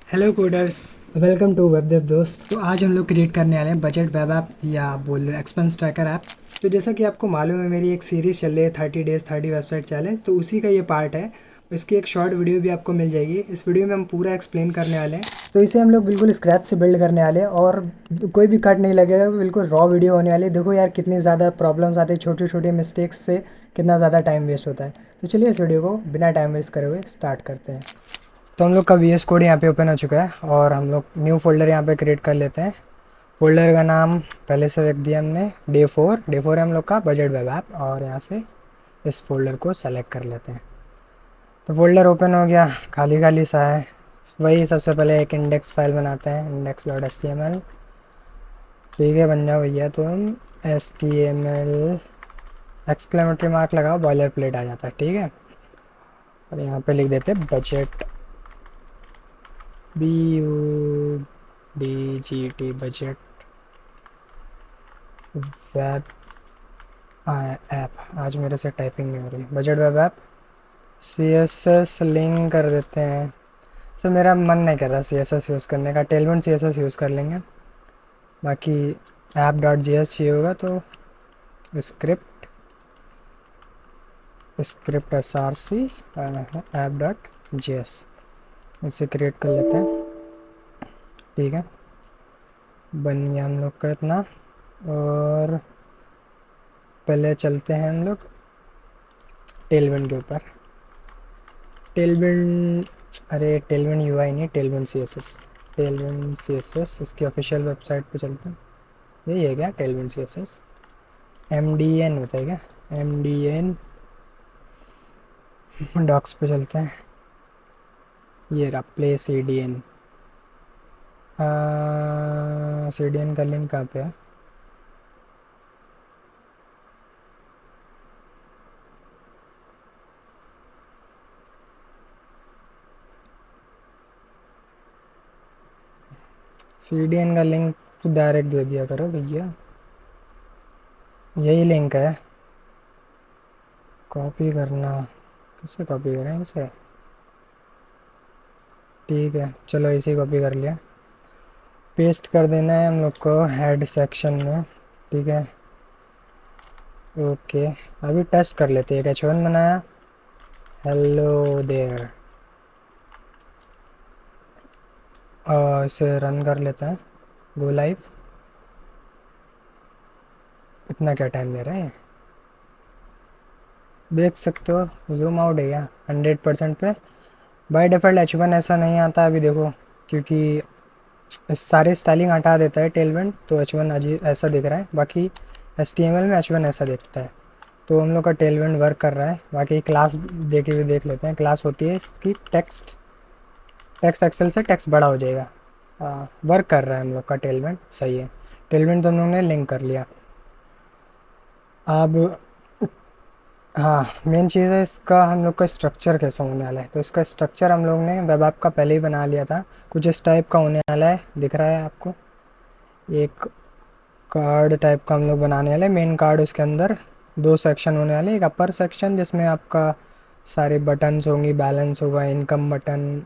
Hello coders. Welcome to वेबडेव दोस्त। तो आज हम लोग क्रिएट करने वाले हैं बजट वेब ऐप या बोल लो एक्सपेंस ट्रैकर ऐप। तो जैसा कि आपको मालूम है मेरी एक सीरीज़ चल रही है 30 डेज़ 30 वेबसाइट चैलेंज, तो उसी का ये पार्ट है। इसकी एक शॉर्ट वीडियो भी आपको मिल जाएगी। इस वीडियो में हम पूरा एक्सप्लेन करने वाले हैं। तो इसे हम लोग बिल्कुल स्क्रैच से बिल्ड करने वाले हैं और कोई भी कट नहीं लगेगा, बिल्कुल रॉ वीडियो होने वाली है। देखो यार कितनी ज़्यादा प्रॉब्लम्स आती है, छोटी छोटी मिस्टेक्स से कितना ज़्यादा टाइम वेस्ट होता है। तो चलिए इस वीडियो को बिना टाइम वेस्ट करे हुए स्टार्ट करते हैं। तो हम लोग का वी एस कोड यहाँ पे ओपन हो चुका है और हम लोग न्यू फोल्डर यहाँ पे क्रिएट कर लेते हैं। फोल्डर का नाम पहले से रख दिया हमने डे 4 है हम लोग का बजट वेब ऐप, और यहाँ से इस फोल्डर को सेलेक्ट कर लेते हैं। तो फोल्डर ओपन हो गया, खाली खाली सा है। वही सबसे पहले एक इंडेक्स फाइल बनाते हैं, index.html। ठीक है, बन जाओ भैया तुम। HTML एक्सक्लेमेटरी मार्क लगाओ, बॉयलर प्लेट आ जाता है। ठीक है, और यहाँ पे लिख देते हैं budget, BUDGT budget web app. आज मेरे से टाइपिंग नहीं हो रही। Budget web app CSS link कर देते हैं। सर मेरा मन नहीं कर रहा CSS यूज़ करने का, टेलविंड CSS यूज़ कर लेंगे। बाकी app.js चाहिए होगा तो स्क्रिप्ट स्क्रिप्ट SRC app.js इसे क्रिएट कर लेते हैं। ठीक है, बन गया हम लोग का इतना। और पहले चलते हैं हम लोग टेलविंड के ऊपर। टेलविंड, अरे टेलविंड UI नहीं, टेलविंड CSS। टेलविंड CSS इसकी ऑफिशियल वेबसाइट पे चलते हैं। यही है क्या टेलविंड CSS? MDN होता है क्या? MDN डॉक्स पे चलते हैं। ये रहा प्ले CDN। CDN का लिंक कहाँ पे है? CDN का लिंक तो डायरेक्ट दे दिया करो भैया, यही लिंक है। कॉपी करना, कैसे कॉपी करें इसे? ठीक है चलो, इसे कॉपी कर लिया। पेस्ट कर देना है हम लोग को हेड सेक्शन में। ठीक है, ओके। अभी टेस्ट कर लेते हैं। एक H1 बनाया, हेलो देयर। इसे रन कर लेते हैं, गो लाइव। इतना क्या टाइम ले रहा है? देख सकते हो जूम आउट है क्या 100% पे? बाय डिफ़ॉल्ट H1 ऐसा नहीं आता अभी देखो, क्योंकि इस सारे स्टाइलिंग हटा देता है टेलविंड, तो H1 अजी ऐसा दिख रहा है। बाकी HTML में H1 ऐसा दिखता है। तो हम लोग का टेलविंड वर्क कर रहा है। बाकी क्लास देखे हुए देख लेते हैं। क्लास होती है इसकी टेक्स्ट, टेक्स्ट एक्सेल से टेक्स्ट बड़ा हो जाएगा। वर्क कर रहा है हम लोग का टेलविंड, सही है। टेलविंड तो हम लोग ने लिंक कर लिया। अब हाँ, मेन चीज़ है इसका हम लोग का स्ट्रक्चर कैसा होने वाला है। तो इसका स्ट्रक्चर हम लोग ने वेब ऐप का पहले ही बना लिया था। कुछ इस टाइप का होने वाला है, दिख रहा है आपको? एक कार्ड टाइप का हम लोग बनाने वाले। मेन कार्ड, उसके अंदर दो सेक्शन होने वाले। एक अपर सेक्शन जिसमें आपका सारे बटन्स होंगी, बैलेंस होगा, इनकम बटन,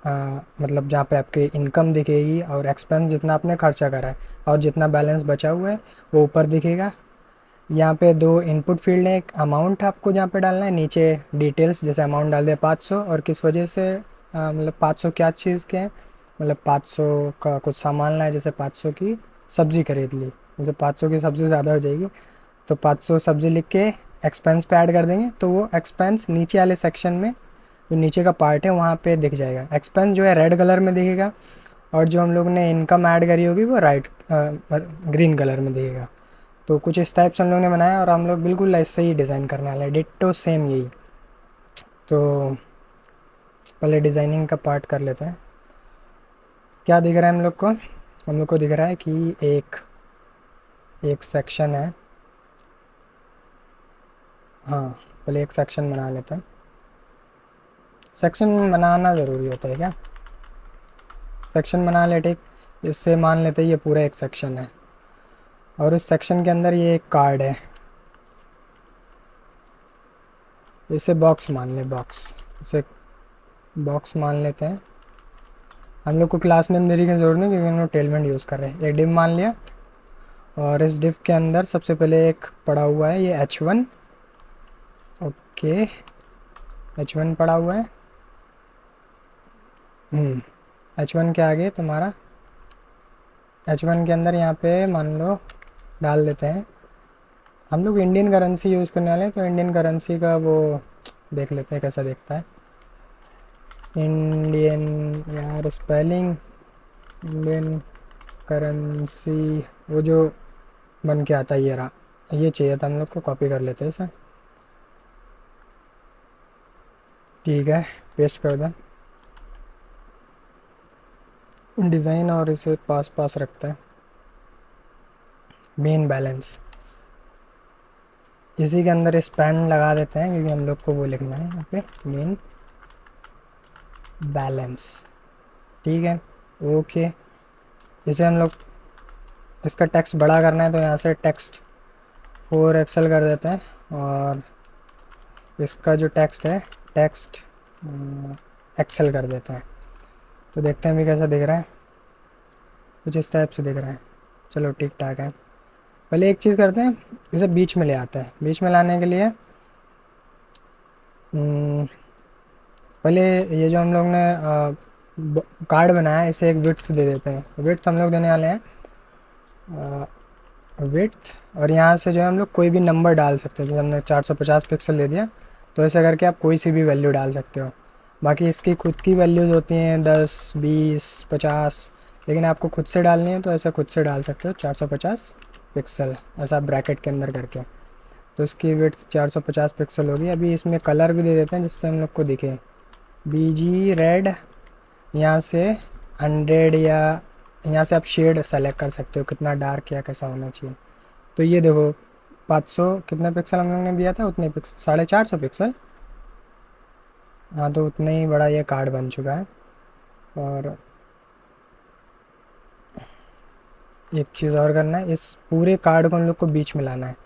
मतलब जहाँ पे आपकी इनकम दिखेगी और एक्सपेंस जितना आपने खर्चा करा है और जितना बैलेंस बचा हुआ है वो ऊपर दिखेगा। यहाँ पे दो इनपुट फील्ड है, एक अमाउंट आपको जहाँ पे डालना है, नीचे डिटेल्स जैसे अमाउंट डाल दे 500, और किस वजह से मतलब 500 क्या चीज़ के हैं, मतलब 500 का कुछ सामान लाए, जैसे 500 की सब्ज़ी खरीद ली, जैसे 500 की सब्ज़ी ज़्यादा हो जाएगी तो 500 सब्ज़ी लिख के एक्सपेंस पे ऐड कर देंगे, तो वो एक्सपेंस नीचे वाले सेक्शन में जो नीचे का पार्ट है वहाँ पे दिख जाएगा। एक्सपेंस जो है रेड कलर में दिखेगा, और जो हम लोग ने इनकम ऐड करी होगी वो राइट ग्रीन कलर में दिखेगा। तो कुछ इस टाइप से हम लोग ने बनाया, और हम लोग बिल्कुल ऐसे ही डिज़ाइन करने वाले हैं, डिट्टो सेम यही। तो पहले डिज़ाइनिंग का पार्ट कर लेते हैं। क्या दिख रहा है हम लोग को? हम लोग को दिख रहा है कि एक एक सेक्शन है। हाँ, पहले एक सेक्शन बना लेते हैं। सेक्शन बनाना ज़रूरी होता है क्या? सेक्शन बना ले, ठीक। इससे मान लेते हैं ये पूरा एक सेक्शन है, और इस सेक्शन के अंदर ये एक कार्ड है। इसे बॉक्स मान ले, बॉक्स, इसे बॉक्स मान लेते हैं। हम लोग को क्लास नेम देने की ज़रूरत नहीं क्योंकि हम लोग टेलमेंट यूज़ कर रहे हैं। एक डिव मान लिया और इस डिव के अंदर सबसे पहले एक पड़ा हुआ है ये h1। ओके, h1 पड़ा हुआ है। h1 के आगे तुम्हारा h1 के अंदर यहाँ पे मान लो डाल देते हैं। हम लोग इंडियन करेंसी यूज़ करने वाले हैं तो इंडियन करेंसी का वो देख लेते हैं कैसा दिखता है। इंडियन, यार स्पेलिंग इंडियन करेंसी वो जो बन के आता है ये रहा, ये चाहिए था हम लोग को, कॉपी कर लेते हैं इसे। ठीक है, पेस्ट कर दें डिज़ाइन और इसे पास पास रखता है। मेन बैलेंस इसी के अंदर स्पैन लगा देते हैं क्योंकि हम लोग को वो लिखना है यहाँ पे मेन बैलेंस। ठीक है, ओके। इसे हम लोग इसका टेक्स्ट बड़ा करना है तो यहाँ से टेक्स्ट 4 एक्सएल कर देते हैं और इसका जो टेक्स्ट है टेक्स्ट एक्सेल कर देते हैं। तो देखते हैं अभी कैसा दिख रहा है, कुछ इस टाइप से दिख रहा है। चलो ठीक ठाक है। पहले एक चीज़ करते हैं, इसे बीच में ले आते हैं। बीच में लाने के लिए पहले ये जो हम लोग ने कार्ड बनाया है इसे एक विड्थ दे देते हैं। विड्थ हम लोग देने वाले हैं विड्थ, और यहाँ से जो है हम लोग कोई भी नंबर डाल सकते हैं। जैसे हमने 450 पिक्सल दे दिया तो ऐसा करके आप कोई सी भी वैल्यू डाल सकते हो। बाकी इसकी खुद की वैल्यूज़ होती हैं 10, 20, 50, लेकिन आपको खुद से डालनी है तो ऐसा खुद से डाल सकते हो 450 पिक्सल ऐसा ब्रैकेट के अंदर करके। तो इसकी विड्थ 450 पिक्सल होगी। अभी इसमें कलर भी दे देते हैं जिससे हम लोग को दिखे। BG रेड, यहाँ से 100 या यहाँ से आप शेड सेलेक्ट कर सकते हो कितना डार्क या कैसा होना चाहिए। तो ये देखो 500 कितने पिक्सल हम लोग ने दिया था, उतने पिक्सल 450 पिक्सल। हाँ, तो उतना ही बड़ा ये कार्ड बन चुका है। और एक चीज़ और करना है, इस पूरे कार्ड को हम लोग को बीच में लाना है।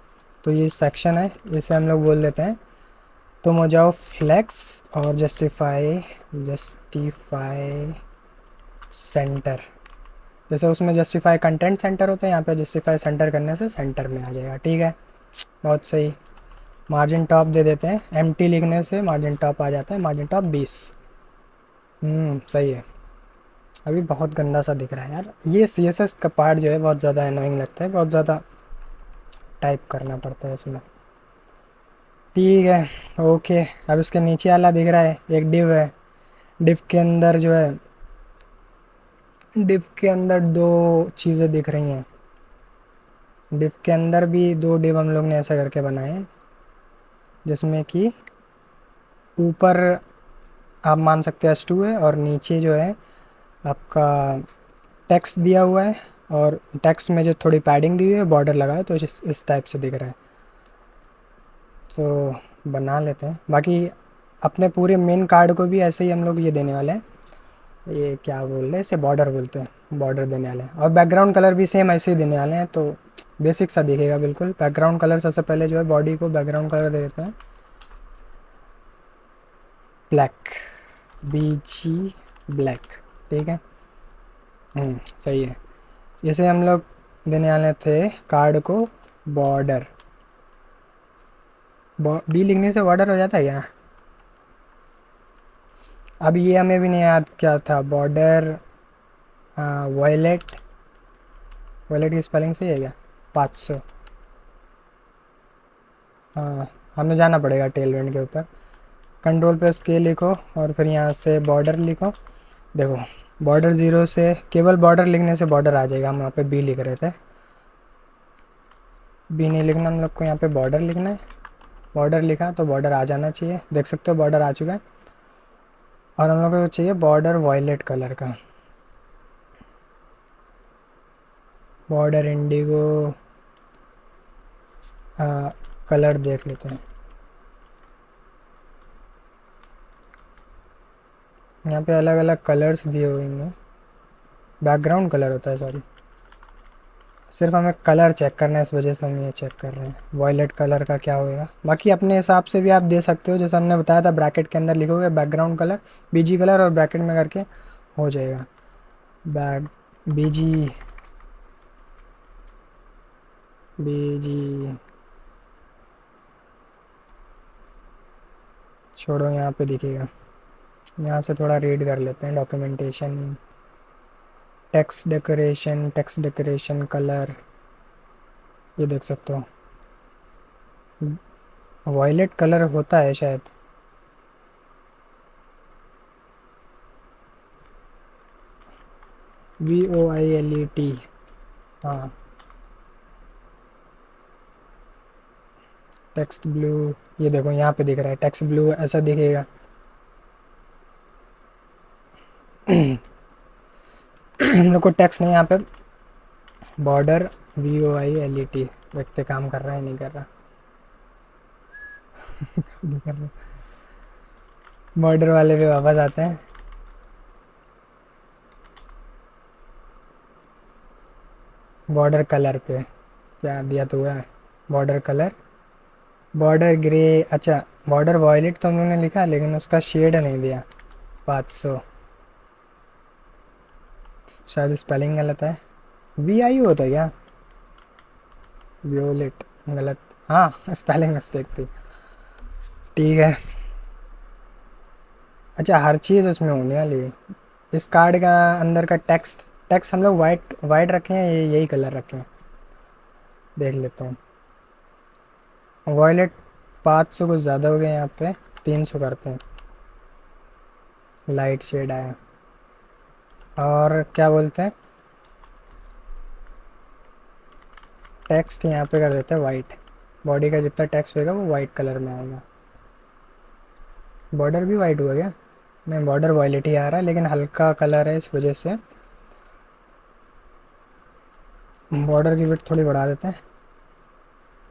तो ये सेक्शन है, इसे हम लोग बोल देते हैं। तुम हो जाओ फ्लेक्स और जस्टिफाई सेंटर। जैसे उसमें जस्टिफाई कंटेंट सेंटर होता है, यहाँ पे जस्टिफाई सेंटर करने से सेंटर में आ जाएगा। ठीक है, बहुत सही। मार्जिन टॉप दे देते हैं, MT लिखने से मार्जिन टॉप आ जाता है, मार्जिन टॉप 20। सही है। अभी बहुत गंदा सा दिख रहा है यार, ये CSS का पार्ट जो है बहुत ज़्यादा एनोइंग लगता है, बहुत ज़्यादा टाइप करना पड़ता है इसमें। ठीक है, ओके। अब इसके नीचे वाला दिख रहा है, एक डिव है। डिव के अंदर जो है, डिव के अंदर दो चीज़ें दिख रही हैं। डिव के अंदर भी दो डिव हम लोग ने ऐसा करके बनाए हैं जिसमें कि ऊपर आप मान सकते हैं S2 है और नीचे जो है आपका टेक्स्ट दिया हुआ है, और टेक्स्ट में जो थोड़ी पैडिंग दी हुई है, बॉर्डर लगा है, तो इस टाइप से दिख रहा है। तो बना लेते हैं। बाकी अपने पूरे मेन कार्ड को भी ऐसे ही हम लोग ये देने वाले हैं, ये क्या बोल रहे हैं इसे, बॉर्डर बोलते हैं, बॉर्डर देने वाले हैं। और बैकग्राउंड कलर भी सेम ऐसे ही देने वाले हैं, तो बेसिक सा दिखेगा बिल्कुल। बैकग्राउंड कलर सबसे पहले जो है बॉडी को बैकग्राउंड कलर दे देते हैं ब्लैक, BG ब्लैक। ठीक है, सही है। इसे हम लोग देने वाले थे कार्ड को बॉर्डर। B लिखने से बॉर्डर हो जाता है क्या? अब ये हमें भी नहीं याद क्या था, बॉर्डर वॉयलेट, वॉयलेट की स्पेलिंग सही है क्या? 500। हाँ, हमें जाना पड़ेगा टेलमेंट के ऊपर। कंट्रोल पे उसके लिखो और फिर यहाँ से बॉर्डर लिखो। देखो बॉर्डर 0 से, केवल बॉर्डर लिखने से बॉर्डर आ जाएगा। हम यहाँ पे B लिख रहे थे, B नहीं लिखना हम लोग को, यहाँ पे बॉर्डर लिखना है। बॉर्डर लिखा तो बॉर्डर आ जाना चाहिए, देख सकते हो बॉर्डर आ चुका है। और हम लोग को चाहिए बॉर्डर वॉयलेट कलर का, बॉर्डर इंडिगो कलर देख लेते हैं। यहाँ पे अलग अलग कलर्स दिए हुए हैं, बैकग्राउंड कलर होता है, सॉरी। सिर्फ हमें कलर चेक करना है, इस वजह से हम ये चेक कर रहे हैं वॉयलेट कलर का क्या होएगा। बाकी अपने हिसाब से भी आप दे सकते हो, जैसे हमने बताया था ब्रैकेट के अंदर लिखोगे बैकग्राउंड कलर, BG कलर और ब्रैकेट में करके हो जाएगा। बैग बीजी बीजी छोड़ो, यहाँ पे दिखेगा। यहाँ से थोड़ा रीड कर लेते हैं डॉक्यूमेंटेशन। टेक्स्ट डेकोरेशन कलर, ये देख सकते हो वॉयलेट कलर होता है शायद। VOILET, हाँ। टेक्स्ट ब्लू, ये देखो यहाँ पे दिख रहा है टेक्स्ट ब्लू, ऐसा दिखेगा। हम लोग को टेक्स्ट नहीं यहाँ पे, बॉर्डर VOILET देखते काम कर रहा है नहीं कर रहा। नहीं कर रहा। बॉर्डर वाले पे वापस आते हैं। बॉर्डर कलर पे क्या दिया तो हुआ है, बॉर्डर कलर, बॉर्डर ग्रे। अच्छा, बॉर्डर वॉयलेट तो हम लोग ने लिखा लेकिन उसका शेड नहीं दिया। 500, शायद स्पेलिंग गलत है। VIU होता है क्या? वियोलेट गलत, हाँ स्पेलिंग मिस्टेक थी। ठीक है। अच्छा, हर चीज़ उसमें होने वाली है। इस कार्ड का अंदर का टेक्स्ट टेक्स्ट हम लोग वाइट वाइट रखे हैं, ये यही कलर रखे हैं, देख लेते हैं। वॉयलेट 500 कुछ ज़्यादा हो गए यहाँ पे, 300 करते हैं। लाइट शेड आया। और क्या बोलते हैं, टेक्स्ट यहाँ पे कर देते हैं वाइट। बॉडी का जितना टेक्स्ट होएगा वो वाइट कलर में आएगा। बॉर्डर भी वाइट हुआ क्या? नहीं, बॉर्डर वॉयलेट ही आ रहा है लेकिन हल्का कलर है इस वजह से बॉर्डर की विड्थ थोड़ी बढ़ा देते हैं।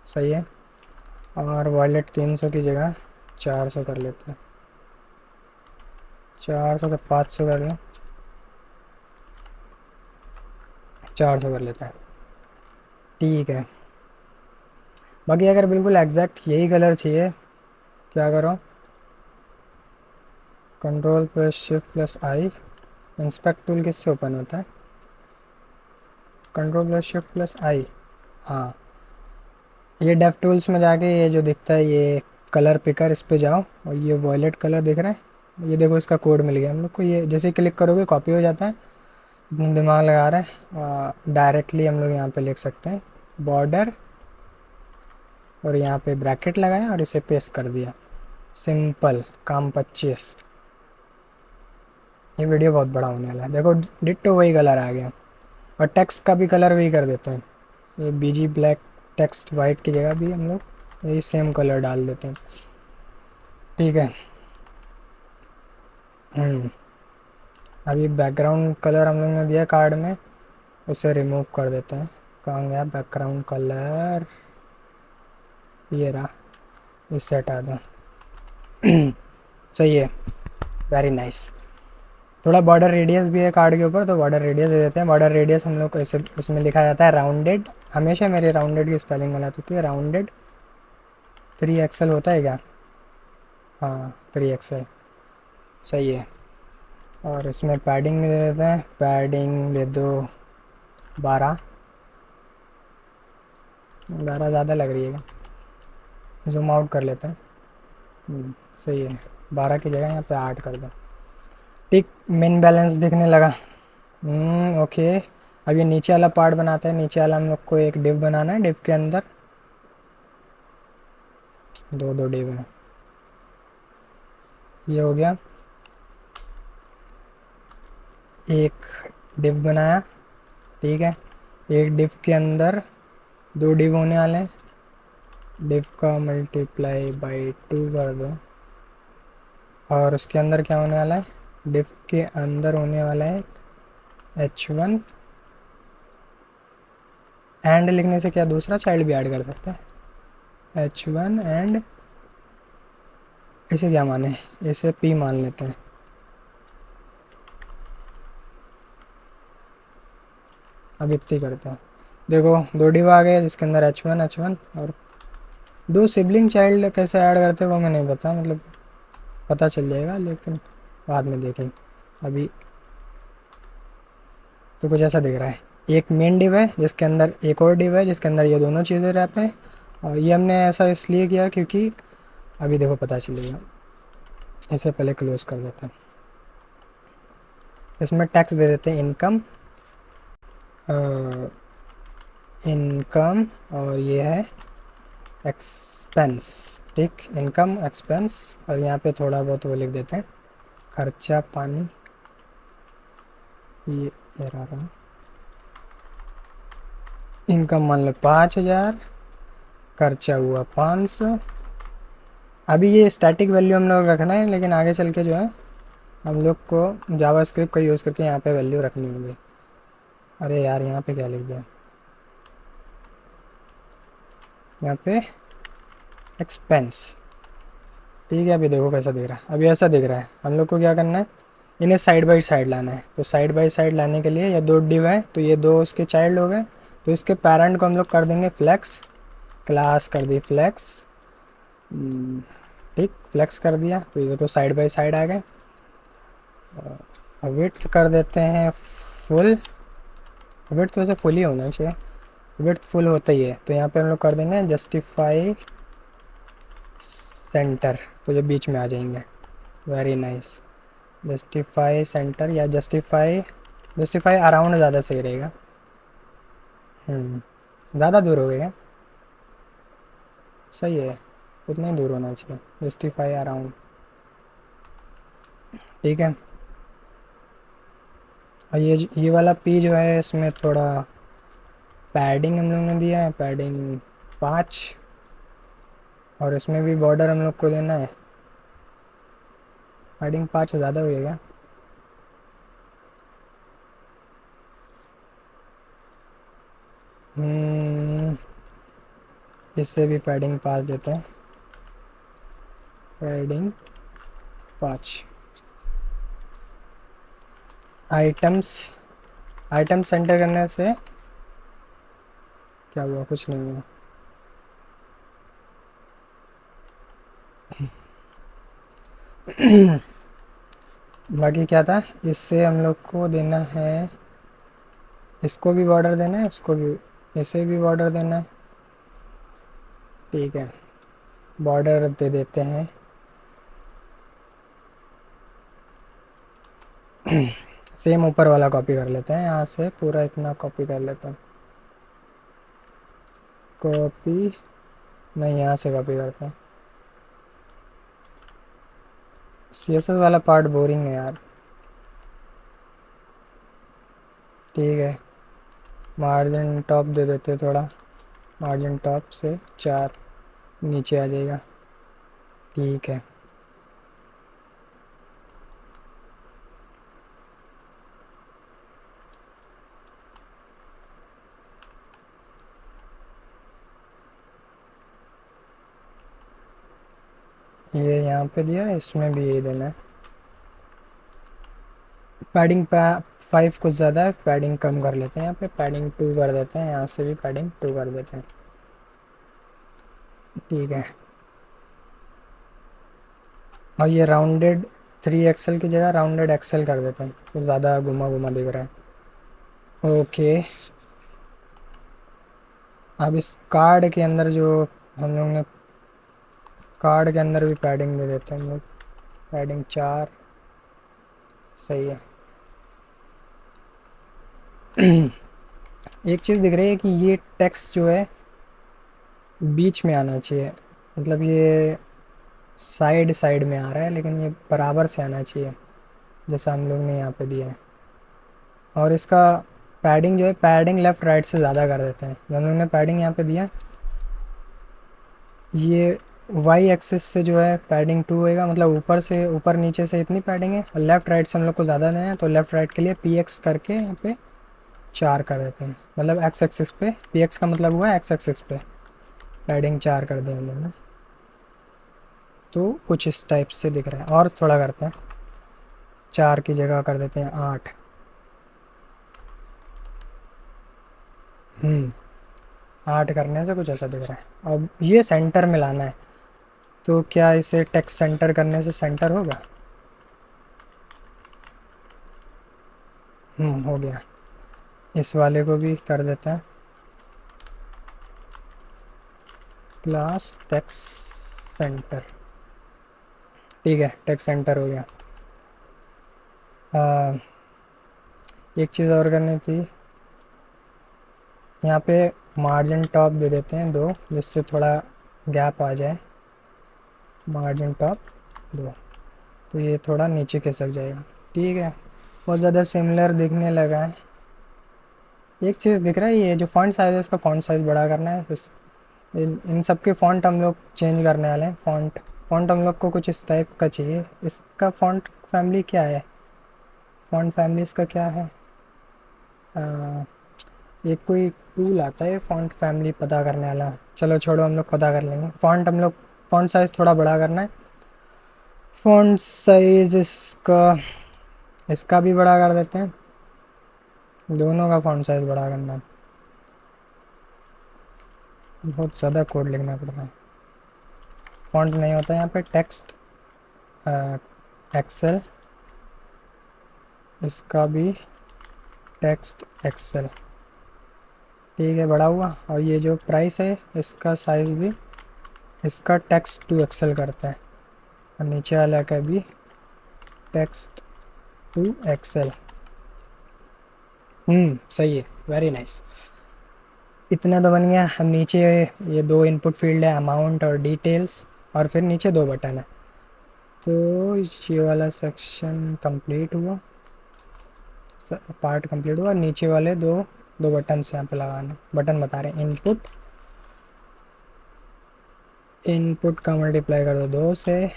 सही है। और वॉयलेट 300 की जगह 400 कर लेते हैं। 400 का 500 कर लें, 400 कर लेते हैं। ठीक है। बाकी अगर बिल्कुल एग्जैक्ट यही कलर चाहिए, क्या करो, Ctrl+Shift+I। इंस्पेक्ट टूल किससे ओपन होता है? Ctrl+Shift+I, हाँ। ये डेव टूल्स में जाके ये जो दिखता है ये कलर पिकर, इस पे जाओ और ये वॉयलेट कलर दिख रहा है, ये देखो इसका कोड मिल गया हम लोग को। ये जैसे क्लिक करोगे कॉपी हो जाता है। इतना दिमाग लगा रहा है, डायरेक्टली हम लोग यहाँ पे लिख सकते हैं बॉर्डर, और यहाँ पे ब्रैकेट लगाया और इसे पेस्ट कर दिया। सिंपल काम 25। ये वीडियो बहुत बड़ा होने वाला है। देखो डिट्टो वही कलर आ गया, और टेक्स्ट का भी कलर वही कर देते हैं। ये BG ब्लैक, टेक्स्ट वाइट की जगह भी हम लोग यही सेम कलर डाल देते हैं। ठीक है। अभी बैकग्राउंड कलर हम लोग ने दिया कार्ड में, उसे रिमूव कर देते हैं। कहाँ गया बैकग्राउंड कलर? ये रहा, इसे हटा दो। सही है, वेरी नाइस। थोड़ा बॉर्डर रेडियस भी है कार्ड के ऊपर, तो बॉर्डर रेडियस दे देते हैं। बॉर्डर रेडियस हम लोग को इसे इसमें लिखा जाता है राउंडेड। हमेशा मेरे राउंडेड की स्पेलिंग गलत होती है। राउंडेड 3XL होता है क्या? हाँ 3XL, सही है। और इसमें पैडिंग भी दे देते हैं, पैडिंग दे दो 12। 12 ज़्यादा लग रही है क्या? जूम आउट कर लेते हैं। सही है, 12 की जगह यहाँ पे 8 कर दो। ठीक, मेन बैलेंस दिखने लगा। ओके। अब ये नीचे वाला पार्ट बनाते हैं। नीचे वाला हम लोग को एक डिव बनाना है। डिव के अंदर दो दो डिव है। ये हो गया, एक डिव बनाया। ठीक है, एक डिव के अंदर दो डिव होने वाले हैं। डिव का मल्टीप्लाई बाई 2 कर दो, और उसके अंदर क्या होने वाला है, डिव के अंदर होने वाला है H1। एंड लिखने से क्या दूसरा चाइल्ड भी ऐड कर सकते हैं? H1 एंड, इसे क्या माने, इसे P मान लेते हैं। अब इतनी करते हैं। देखो दो डिव आ गए जिसके अंदर H1 और दो सिबलिंग चाइल्ड कैसे ऐड करते हैं वो मैं नहीं पता, मतलब पता चल जाएगा लेकिन बाद में देखेंगे। अभी तो कुछ ऐसा दिख रहा है। एक मेन डिव है जिसके अंदर एक और डिव है जिसके अंदर ये दोनों चीज़ें रैप हैं। और ये हमने ऐसा इसलिए किया क्योंकि अभी देखो पता चलेगा। इसे पहले क्लोज कर देते हैं। इसमें टैक्स दे देते हैं इनकम, इनकम, और ये है एक्सपेंस। ठीक, इनकम एक्सपेंस, और यहाँ पे थोड़ा बहुत वो लिख देते हैं, खर्चा पानी। ये रहा इनकम, मान लो 5,000, खर्चा हुआ 500। अभी ये स्टैटिक वैल्यू हम लोग रखना है, लेकिन आगे चल के जो है हम लोग को जावास्क्रिप्ट का यूज़ करके यहाँ पे वैल्यू रखनी होगी। अरे यार, यहाँ पे क्या लिख दिया, यहाँ पे एक्सपेंस। ठीक है, अभी देखो कैसा दिख रहा है। अभी ऐसा दिख रहा है। हम लोग को क्या करना है, इन्हें साइड बाई साइड लाना है। तो साइड बाई साइड लाने के लिए ये दो डिव है, तो ये दो उसके चाइल्ड हो गए। तो इसके पेरेंट को हम लोग कर देंगे फ्लेक्स, क्लास कर दी फ्लेक्स। ठीक, फ्लेक्स कर दिया, तो ये देखो साइड बाई साइड आ गए। विड्थ कर देते हैं फुल। विड्थ तो वैसे फुल ही होना चाहिए, विड्थ फुल होता ही है। तो यहाँ पे हम लोग कर देंगे जस्टिफाई सेंटर, तो ये बीच में आ जाएंगे। Very nice. जस्टिफाई सेंटर या जस्टिफाई, जस्टिफाई अराउंड ज़्यादा सही रहेगा। ज़्यादा दूर हो गया, सही है, उतना ही दूर होना चाहिए। जस्टिफाई अराउंड, ठीक है। और ये वाला पी जो है, इसमें थोड़ा पैडिंग हम लोग ने दिया है, पैडिंग 5। और इसमें भी बॉर्डर हम लोग को देना है, पैडिंग 5 ज़्यादा हो गया। इससे भी पैडिंग 5 देते हैं, पैडिंग 5। आइटम्स, आइटम सेंटर करने से क्या हुआ, कुछ नहीं हुआ। बाकी क्या था, इससे हम लोग को देना है, इसको भी बॉर्डर देना है, इसको भी, इसे भी बॉर्डर देना है। ठीक है, बॉर्डर दे देते हैं। सेम ऊपर वाला कॉपी कर लेते हैं, यहाँ से पूरा इतना कॉपी कर लेते हैं। कॉपी नहीं, यहाँ से कॉपी करते हैं। सीएसएस वाला पार्ट बोरिंग है यार। ठीक है, मार्जिन टॉप दे देते हैं थोड़ा, मार्जिन टॉप से 4 नीचे आ जाएगा। ठीक है, ये यहाँ पे दिया, इसमें भी यही देना है। पैडिंग 5 कुछ ज़्यादा है, पैडिंग कम कर लेते हैं। यहाँ पे पैडिंग 2 कर देते हैं, यहाँ से भी पैडिंग 2 कर देते हैं। ठीक है, और ये राउंडेड 3 एक्सएल की जगह राउंडेड एक्सएल कर देते हैं, तो ज़्यादा घुमा घुमा दिख रहा है। ओके, अब इस कार्ड के अंदर जो हम लोग ने, कार्ड के अंदर भी पैडिंग दे देते हैं हम लोग, पैडिंग 4 सही है। एक चीज़ दिख रही है कि ये टेक्स्ट जो है बीच में आना चाहिए, मतलब ये साइड साइड में आ रहा है, लेकिन ये बराबर से आना चाहिए जैसा हम लोग ने यहाँ पे दिया है। और इसका पैडिंग जो है, पैडिंग लेफ़्ट राइट से ज़्यादा कर देते हैं। जब हम लोग ने पैडिंग यहाँ पे दिया, ये वाई एक्सिस से जो है पैडिंग 2 होएगा, मतलब ऊपर से, ऊपर नीचे से इतनी पैडिंग है, और लेफ़्ट राइट से हम लोग को ज़्यादा देना है, तो लेफ़्ट राइट के लिए पी एक्स करके यहाँ पे 4 कर देते हैं। मतलब एक्स एक्सिस पे, पी एक्स का मतलब हुआ एक्स एक्सिस पे पैडिंग 4 कर दी हम लोग ने। तो कुछ इस टाइप से दिख रहा है। और थोड़ा करते हैं, 4 की जगह कर देते हैं 8। 8 करने से कुछ ऐसा दिख रहा है। अब ये सेंटर में लाना है, तो क्या इसे टेक्स्ट सेंटर करने से सेंटर होगा? हो गया। इस वाले को भी कर देते हैं क्लास टेक्स्ट सेंटर। ठीक है, टेक्स्ट सेंटर हो गया। आ, एक चीज़ और करनी थी, यहाँ पे मार्जिन टॉप दे देते हैं दो, जिससे थोड़ा गैप आ जाए। मार्जिन टॉप दो, तो ये थोड़ा नीचे खिसक जाएगा। ठीक है, बहुत ज़्यादा सिमिलर दिखने लगा है। एक चीज़ दिख रहा है, ये जो फॉन्ट साइज़ है इसका फॉन्ट साइज़ बड़ा करना है। इन सब के फ़ॉन्ट हम लोग चेंज करने वाले हैं। फ़ॉन्ट हम लोग को कुछ इस टाइप का चाहिए। इसका फ़ॉन्ट फैमिली क्या है? फ़ॉन्ट फैमिली इसका क्या है? एक कोई टूल आता है फ़ॉन्ट फैमिली पता करने वाला। चलो छोड़ो, हम लोग पता कर लेंगे। फ़ॉन्ट साइज़ थोड़ा बड़ा करना है। फ़ॉन्ट साइज़ इसका इसका भी बड़ा कर देते हैं। दोनों का फ़ॉन्ट साइज़ बड़ा करना है। बहुत ज़्यादा कोड लिखना पड़ता है। फ़ॉन्ट नहीं होता यहाँ पे। टेक्स्ट एक्सेल, इसका भी टेक्स्ट एक्सेल। ठीक है, बड़ा हुआ। और ये जो प्राइस है इसका साइज़ भी इसका टेक्स्ट टू एक्सेल करता है, और नीचे वाला का भी टेक्स्ट टू एक्सेल। सही है, वेरी नाइस। इतना तो बन गया। हम नीचे ये दो इनपुट फील्ड है, अमाउंट और डिटेल्स, और फिर नीचे दो बटन है। तो ये वाला सेक्शन कंप्लीट हुआ, पार्ट कंप्लीट हुआ। नीचे वाले दो दो बटन से यहाँ पे लगाने। बटन बता रहे हैं इनपुट, इनपुट का मल्टीप्लाई कर दो दो से।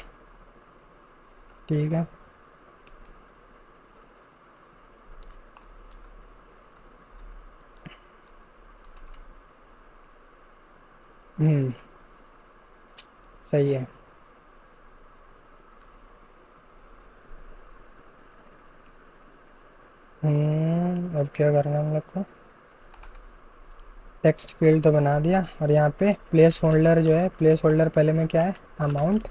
ठीक है, हम्म सही है। अब क्या करना है हम लोग को? टेक्स्ट फील्ड तो बना दिया, और यहाँ पे प्लेस होल्डर जो है, प्लेस होल्डर पहले में क्या है? अमाउंट।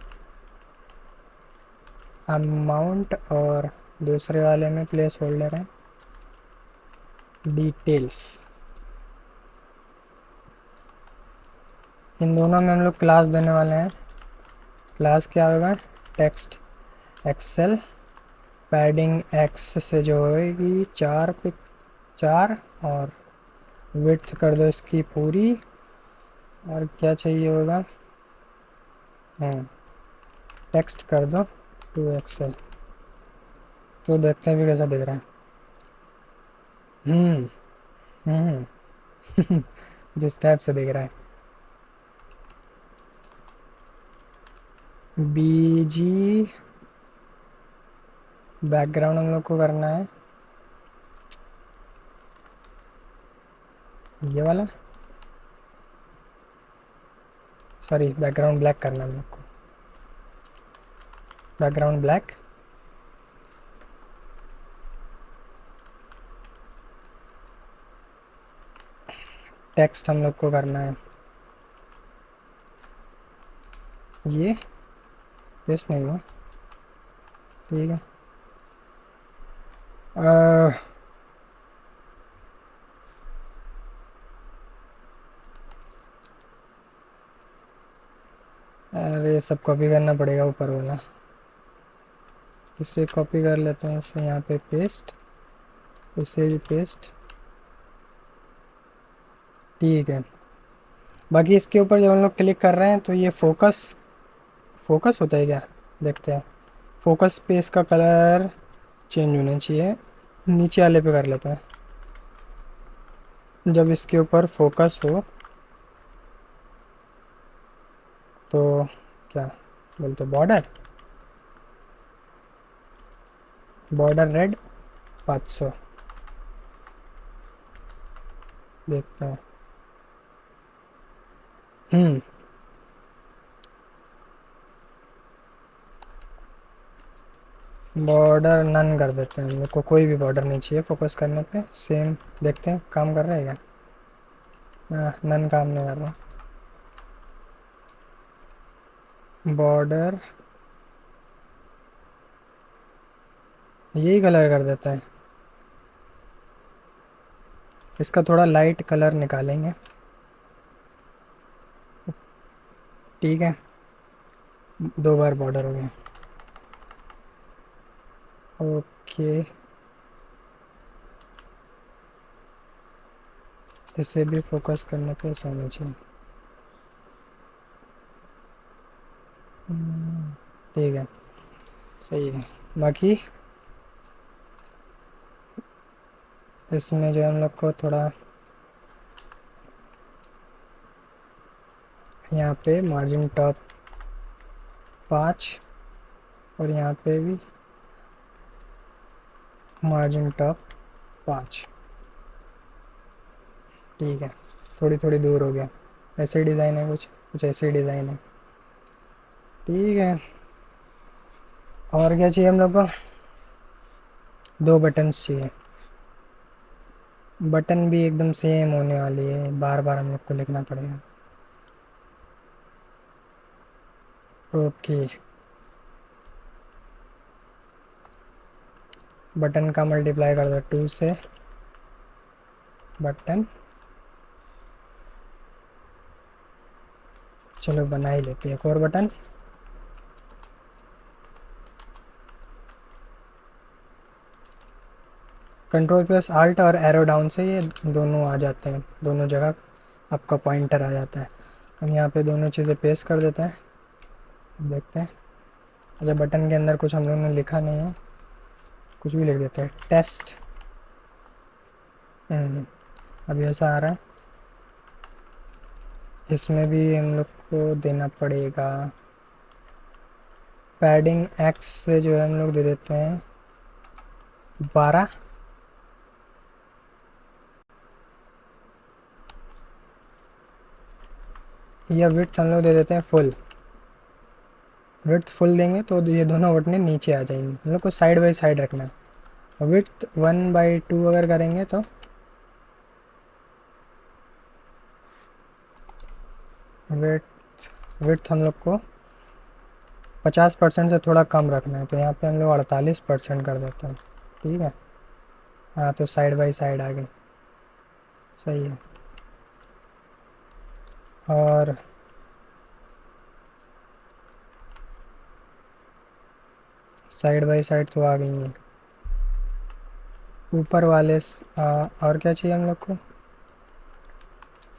अमाउंट, और दूसरे वाले में प्लेस होल्डर है डिटेल्स। इन दोनों में हम लोग क्लास देने वाले हैं। क्लास क्या होगा? Text Excel. पैडिंग एक्स से जो होगी 4 पे 4, और विड्थ कर दो इसकी पूरी। और क्या चाहिए होगा? टेक्स्ट कर दो टू एक्सेल। तो देखते हैं भी कैसा दिख रहा है। हम्म हम्म जिस टाइप से दिख रहा है। बीजी बैकग्राउंड हम लोग को करना है ये वाला। सॉरी, बैकग्राउंड ब्लैक करना है हम लोग को। Background black. टेक्स्ट हम लोग को करना है ये। पेस्ट नहीं हुआ। ठीक है। अह, अरे सब कॉपी करना पड़ेगा ऊपर वाला। इसे कॉपी कर लेते हैं, इसे यहाँ पे पेस्ट, इसे भी पेस्ट। ठीक है। बाकी इसके ऊपर जब हम लोग क्लिक कर रहे हैं तो ये फोकस फोकस होता है क्या? देखते हैं। फोकस पे इसका कलर चेंज होना चाहिए। नीचे वाले पे कर लेते हैं। जब इसके ऊपर फोकस हो तो क्या बोलते? Border, border red 500। देखते हैं। हम्म बॉर्डर नन कर देते हैं। मेरे को कोई भी बॉर्डर नहीं चाहिए फोकस करने पे। सेम देखते हैं काम कर रहा है क्या। नन काम नहीं कर रहा। बॉर्डर यही कलर कर देता है। इसका थोड़ा लाइट कलर निकालेंगे। ठीक है, 2 बार बॉर्डर हो गया। ओके, इसे भी फोकस करने पे ऐसा होना चाहिए। ठीक है, सही है। बाकी इसमें जो है हम लोग को थोड़ा यहाँ पे मार्जिन टॉप 5 और यहाँ पे भी मार्जिन टॉप 5। ठीक है, थोड़ी थोड़ी दूर हो गया। ऐसे ही डिज़ाइन है, कुछ कुछ ऐसे ही डिज़ाइन है। ठीक है, और क्या चाहिए हम लोग को? 2 बटन्स चाहिए। बटन भी एकदम सेम होने वाली है, बार बार हम लोग को लिखना पड़ेगा। ओके, बटन का मल्टीप्लाई कर दो 2 से। बटन, चलो बना ही लेते हैं एक और बटन। कंट्रोल प्लस आल्ट और एरो डाउन से ये दोनों आ जाते हैं, दोनों जगह आपका पॉइंटर आ जाता है। हम यहाँ पे दोनों चीज़ें पेस्ट कर देते हैं, देखते हैं। अच्छा, बटन के अंदर कुछ हम लोगों ने लिखा नहीं है, कुछ भी लिख देते हैं, टेस्ट। अभी ऐसा आ रहा है। इसमें भी हम लोग को देना पड़ेगा पैडिंग एक्स से, जो है हम लोग दे देते हैं 12। या विड्थ हम लोग दे देते हैं फुल। विड्थ फुल देंगे तो ये दोनों बटनें नीचे आ जाएंगी। हम लोग को साइड बाई साइड रखना है। विड्थ 1/2 अगर करेंगे तो विड्थ विड्थ हम लोग को 50% से थोड़ा कम रखना है, तो यहाँ पे हम लोग 48% कर देते हैं। ठीक है, हाँ, तो साइड बाई साइड आ गई, सही है। और साइड बाई साइड तो आ गई है। ऊपर वाले और क्या चाहिए हम लोग को?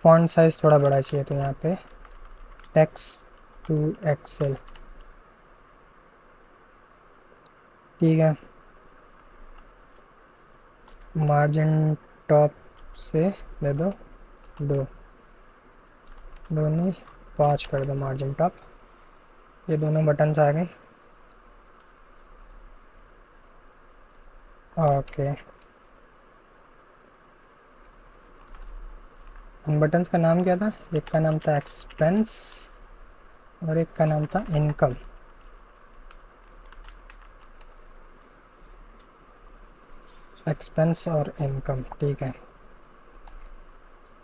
फॉन्ट साइज़ थोड़ा बड़ा चाहिए, तो यहाँ पे टेक्स्ट टू एक्सेल। ठीक है, मार्जिन टॉप से दे दो 2, 2 नहीं 5 कर दो मार्जिन टॉप। ये दोनों बटन्स आ गए। ओके, इन बटन्स का नाम क्या था? एक का नाम था एक्सपेंस और एक का नाम था इनकम। एक्सपेंस और इनकम, ठीक है।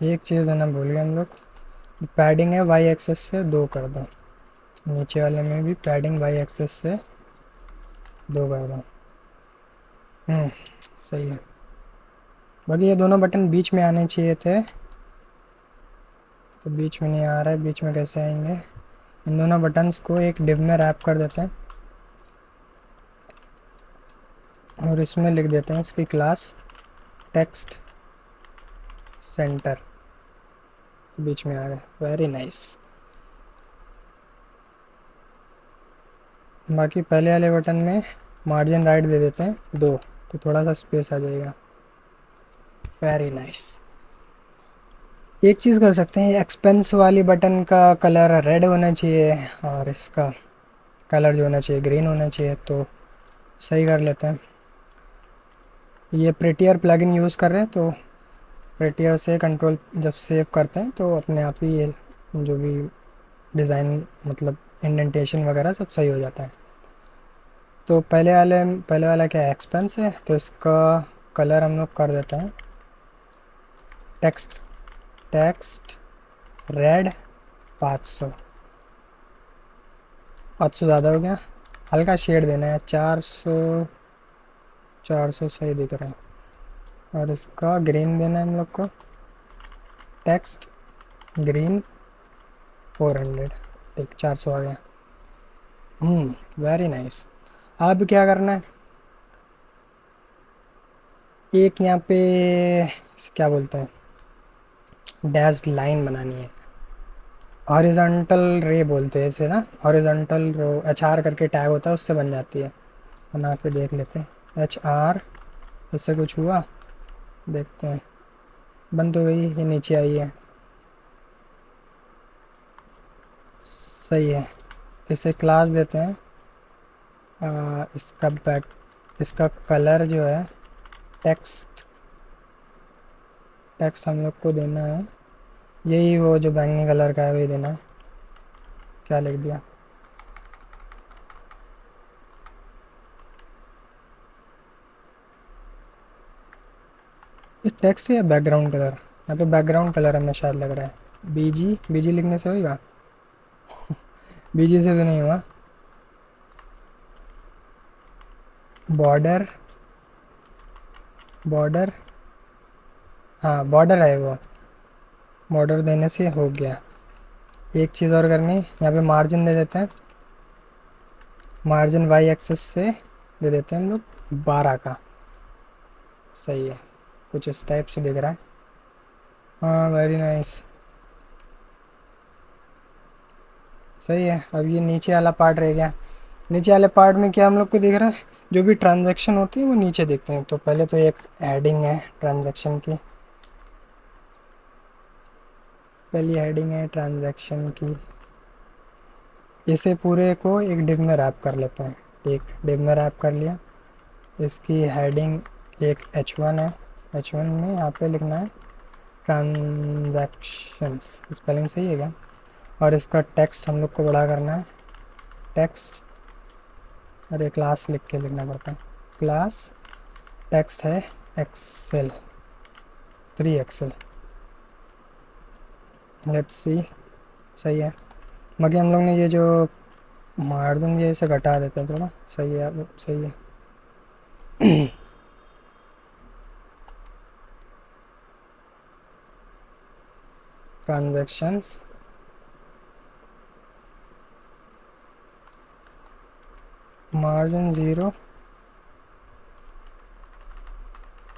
एक चीज़ है ना, भूल गए हम लोग, पैडिंग है वाई एक्सेस से 2 कर दो। नीचे वाले में भी पैडिंग वाई एक्सेस से 2 कर दो। सही है। बाकी ये दोनों बटन बीच में आने चाहिए थे, तो बीच में नहीं आ रहा है। बीच में कैसे आएंगे? इन दोनों बटन्स को एक डिव में रैप कर देते हैं और इसमें लिख देते हैं इसकी क्लास टेक्स्ट सेंटर। बीच में आ गए, वेरी नाइस। बाकी पहले वाले बटन में मार्जिन राइट दे देते हैं 2, तो थोड़ा सा स्पेस आ जाएगा, वेरी नाइस। एक चीज़ कर सकते हैं, एक्सपेंस वाली बटन का कलर रेड होना चाहिए और इसका कलर जो होना चाहिए ग्रीन होना चाहिए, तो सही कर लेते हैं। ये प्रेटियर प्लगइन यूज़ कर रहे हैं, तो प्रेटियर से कंट्रोल जब सेव करते हैं तो अपने आप ही ये जो भी डिज़ाइन, मतलब इंडेंटेशन वगैरह सब सही हो जाता है। तो पहले वाला क्या है? एक्सपेंस है, तो इसका कलर हम लोग कर देते हैं टेक्स्ट टेक्स्ट रेड 500। 500 ज़्यादा हो गया, हल्का शेड देना है 400। 400 सही दिख रहा है। और इसका ग्रीन देना है हम लोग को, टेक्स्ट ग्रीन 400। ठीक, 400 आ गया। Very nice. अब क्या करना है, एक यहाँ पे इसे क्या बोलते हैं, डैश्ड लाइन बनानी है। हॉरिजॉन्टल रे बोलते हैं इसे ना, हॉरिजॉन्टल रो एच आर करके टैग होता है, उससे बन जाती है। बना के देख लेते हैं, एच आर, इससे कुछ हुआ, देखते हैं। बन तो गई, ये नीचे आई है, सही है। इसे क्लास देते हैं, इसका बैक, इसका कलर जो है, टेक्स्ट, टेक्स्ट हम लोग को देना है यही, वो जो बैंगनी कलर का है वही देना है। क्या लिख दिया, ये टेक्स्ट या बैकग्राउंड कलर, यहाँ पे बैकग्राउंड कलर हमें शायद लग रहा है। बीजी, बीजी लिखने से होगा, बीजी से तो नहीं हुआ। बॉर्डर, बॉर्डर, हाँ बॉर्डर है वो, बॉर्डर देने से हो गया। एक चीज़ और करनी है, यहाँ पे मार्जिन दे देते हैं, मार्जिन वाई एक्सेस से दे देते हैं हम लोग 12 का, सही है। कुछ इस टाइप से दिख रहा है। हाँ वेरी नाइस, सही है। अब ये नीचे वाला पार्ट रह गया। नीचे वाले पार्ट में क्या हम लोग को दिख रहा है, जो भी ट्रांजैक्शन होती है वो नीचे दिखते हैं। तो पहले तो एक हेडिंग है ट्रांजैक्शन की, पहली हेडिंग है ट्रांजैक्शन की। इसे पूरे को एक डिव में रैप कर लेते हैं। एक डिव में रैप कर लिया। इसकी हेडिंग एक H1 है, H1 में यहाँ पे लिखना है ट्रांजैक्शंस, स्पेलिंग सही है क्या। और इसका टेक्स्ट हम लोग को बड़ा करना है, टेक्स्ट, अरे क्लास लिख के लिखना पड़ता है, क्लास टेक्स्ट है एक्सेल, 3 एक्सेल, लेट्स सी, सही है। बाकी हम लोग ने ये जो मार्जिन ये इसे घटा देते हैं थोड़ा, सही है, अब सही है। ट्रांजैक्शंस, मार्जिन 0,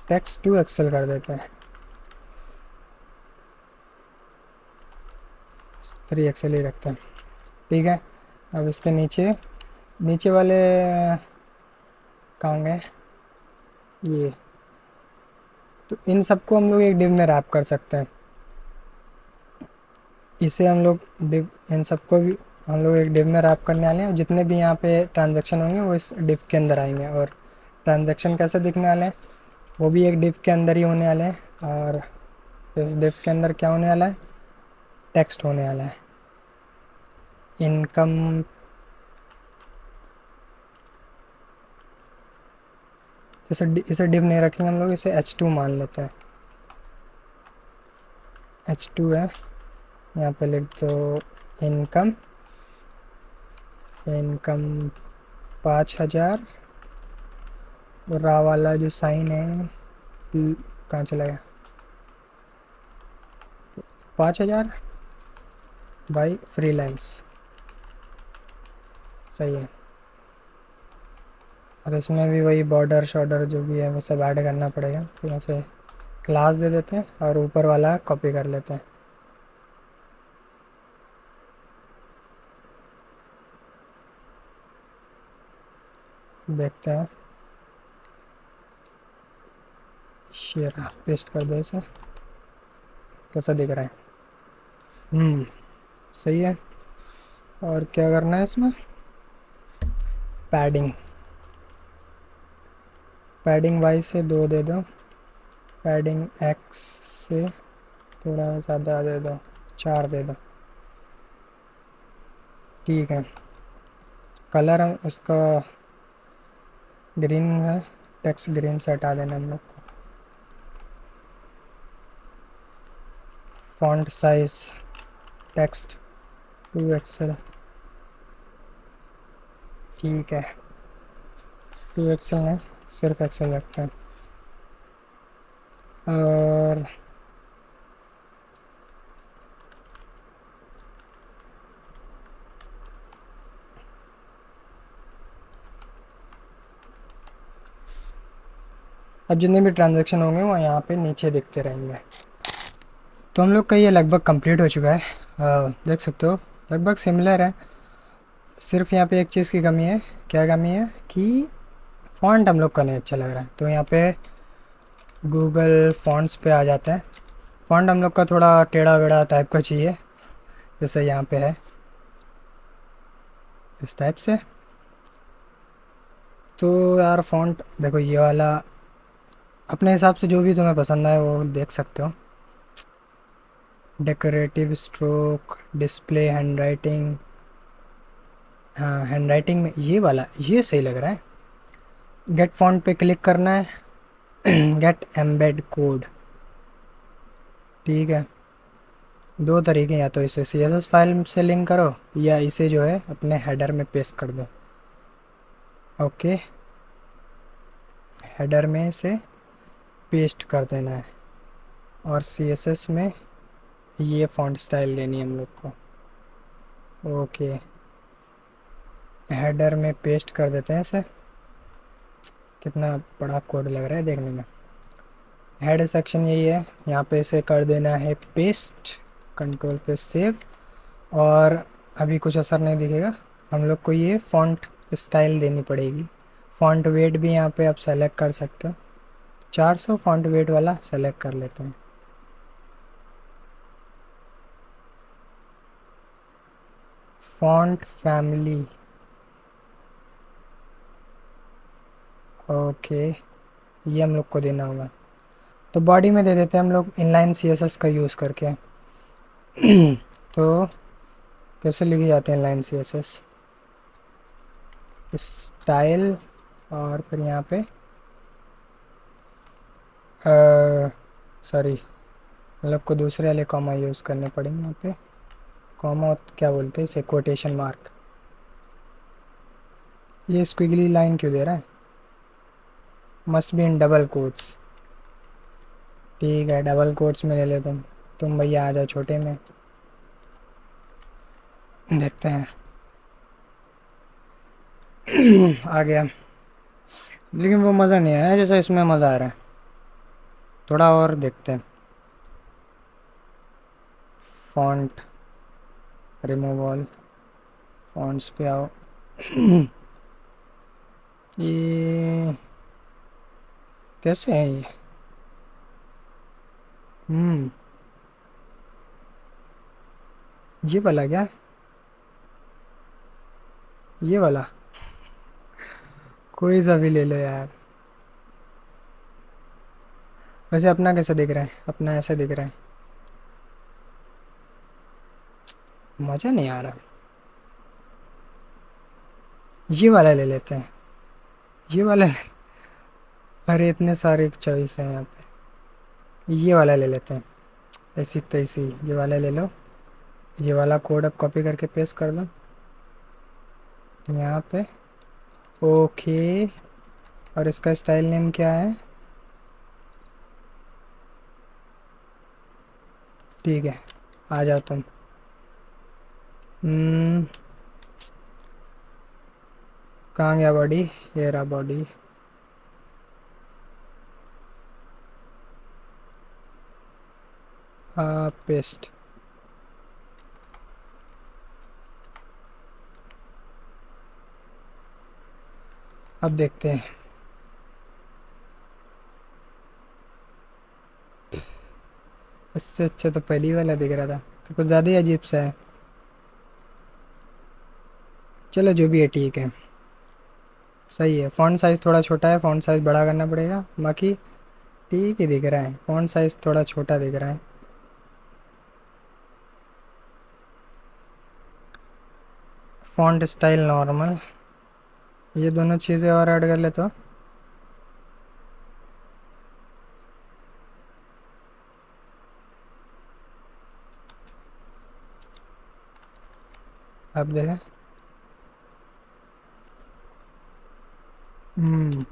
टेक्स्ट 2 एक्सेल कर देते हैं, 3 एक्सेल ही रखते हैं, ठीक है। अब इसके नीचे, नीचे वाले कहाँ गए ये, तो इन सबको हम लोग एक डिव में रैप कर सकते हैं। इसे हम लोग डिव, इन सबको भी हम लोग एक डिव में रैप करने वाले हैं। जितने भी यहाँ पे ट्रांजैक्शन होंगे वो इस डिव के अंदर आएंगे। और ट्रांजैक्शन कैसे दिखने वाले हैं, वो भी एक डिव के अंदर ही होने वाले हैं। और इस डिव के अंदर क्या होने वाला है, टेक्स्ट होने वाला है, इनकम, इसे डिव नहीं रखेंगे हम लोग, इसे H2 मान लेते हैं, H2 है। यहाँ पे लिख दो इनकम, इनकम 5000, और रा वाला जो साइन है कहाँ चला गया, 5000 बाई फ्रीलांस, सही है। और इसमें भी वही बॉर्डर शॉर्डर जो भी है वो सब ऐड करना पड़ेगा। तो यहाँ से क्लास दे देते हैं और ऊपर वाला कॉपी कर लेते हैं। देखते हैं, शेयर पेस्ट कर दो इसे, कैसा दिख रहा है। सही है। और क्या करना है इसमें, पैडिंग, पैडिंग वाई से 2 दे दो, पैडिंग एक्स से थोड़ा ज़्यादा दे दो, 4 दे दो, ठीक है। कलर इसका ग्रीन है, टेक्स्ट ग्रीन से हटा देना हम लोग को। फॉन्ट साइज टेक्स्ट 2 एक्सेल, ठीक है। 2 एक्सेल है, सिर्फ एक्सेल रखते हैं। और अब जितने भी ट्रांजैक्शन होंगे वो यहाँ पे नीचे दिखते रहेंगे। तो हम लोग का ये लगभग कंप्लीट हो चुका है। देख सकते हो लगभग सिमिलर है। सिर्फ यहाँ पे एक चीज़ की कमी है। क्या कमी है कि फ़ॉन्ट हम लोग का नहीं अच्छा लग रहा है। तो यहाँ पे गूगल फ़ॉन्ट्स पे आ जाते हैं। फ़ॉन्ट हम लोग का थोड़ा टेढ़ा वेढ़ा टाइप का चाहिए, जैसे यहाँ पे है इस टाइप से। तो यार फ़ॉन्ट देखो ये वाला अपने हिसाब से जो भी तुम्हें पसंद आए वो देख सकते हो। डेकोरेटिव स्ट्रोक, डिस्प्ले, हैंड हाँ हैंड राइटिंग में ये वाला ये सही लग रहा है। गेट फ़ॉन्ट पे क्लिक करना है। गेट एम्बेड कोड, ठीक है। दो तरीके हैं, या तो इसे CSS फाइल से लिंक करो या इसे जो है अपने हेडर में पेस्ट कर दो। ओके, हेडर में इसे पेस्ट कर देना है और CSS में ये फ़ॉन्ट स्टाइल लेनी है हम लोग को। ओके, हेडर में पेस्ट कर देते हैं इसे। कितना बड़ा कोड लग रहा है देखने में। हेड सेक्शन यही है, यहाँ पे इसे कर देना है पेस्ट, कंट्रोल पे सेव। और अभी कुछ असर नहीं दिखेगा। हम लोग को ये फ़ॉन्ट स्टाइल देनी पड़ेगी। फ़ॉन्ट वेट भी यहाँ पे आप सेलेक्ट कर सकते हो। 400 फ़ॉन्ट वेट वाला सेलेक्ट कर लेते हैं। फ़ॉन्ट फैमिली, ओके, ये हम लोग को देना होगा। तो बॉडी में दे देते हैं हम लोग इनलाइन CSS का यूज़ करके। तो कैसे लिखे जाते हैं इनलाइन CSS? स्टाइल और फिर यहाँ पे सॉरी, मतलब को दूसरे वाले कॉमा यूज़ करने पड़ेंगे यहाँ पे। कॉमा क्या बोलते हैं इसे, कोटेशन मार्क। ये स्क्विगली लाइन क्यों दे रहा है? Must be in double quotes. ठीक है, डबल कोट्स में ले ले तुम भैया आ जाओ छोटे में। देखते हैं। आ गया, लेकिन वो मज़ा नहीं आया जैसा इसमें मज़ा आ रहा है। थोड़ा और देखते हैं। फॉन्ट रिमूव ऑल, फॉन्ट्स पे आओ। ये कैसे है ये? हम्म, ये वाला क्या? ये वाला कोई सा भी ले लो यार। वैसे अपना कैसे दिख रहा है? अपना ऐसे दिख रहा है, मज़ा नहीं आ रहा। ये वाला ले लेते हैं। ये वाला अरे इतने सारे चॉइस हैं यहाँ पे। ये वाला ले लेते हैं। ऐसी तैसी ये वाला ले लो। ये वाला कोड अब कॉपी करके पेस्ट कर दो यहाँ पे। ओके, और इसका स्टाइल नेम क्या है? ठीक है, आ जाओ तुम। हम्म, कहाँ गया बॉडी? ये रहा बॉडी। पेस्ट। अब देखते हैं। इससे अच्छा तो पहली वाला दिख रहा था, तो कुछ ज़्यादा ही अजीब सा है। चलो जो भी है ठीक है, सही है। फ़ॉन्ट साइज़ थोड़ा छोटा है, फ़ॉन्ट साइज़ बड़ा करना पड़ेगा। बाकी ठीक ही दिख रहा है, फ़ॉन्ट साइज़ थोड़ा छोटा दिख रहा है। फ़ॉन्ट स्टाइल नॉर्मल, ये दोनों चीज़ें और ऐड कर ले तो। अब देखें। हम्म,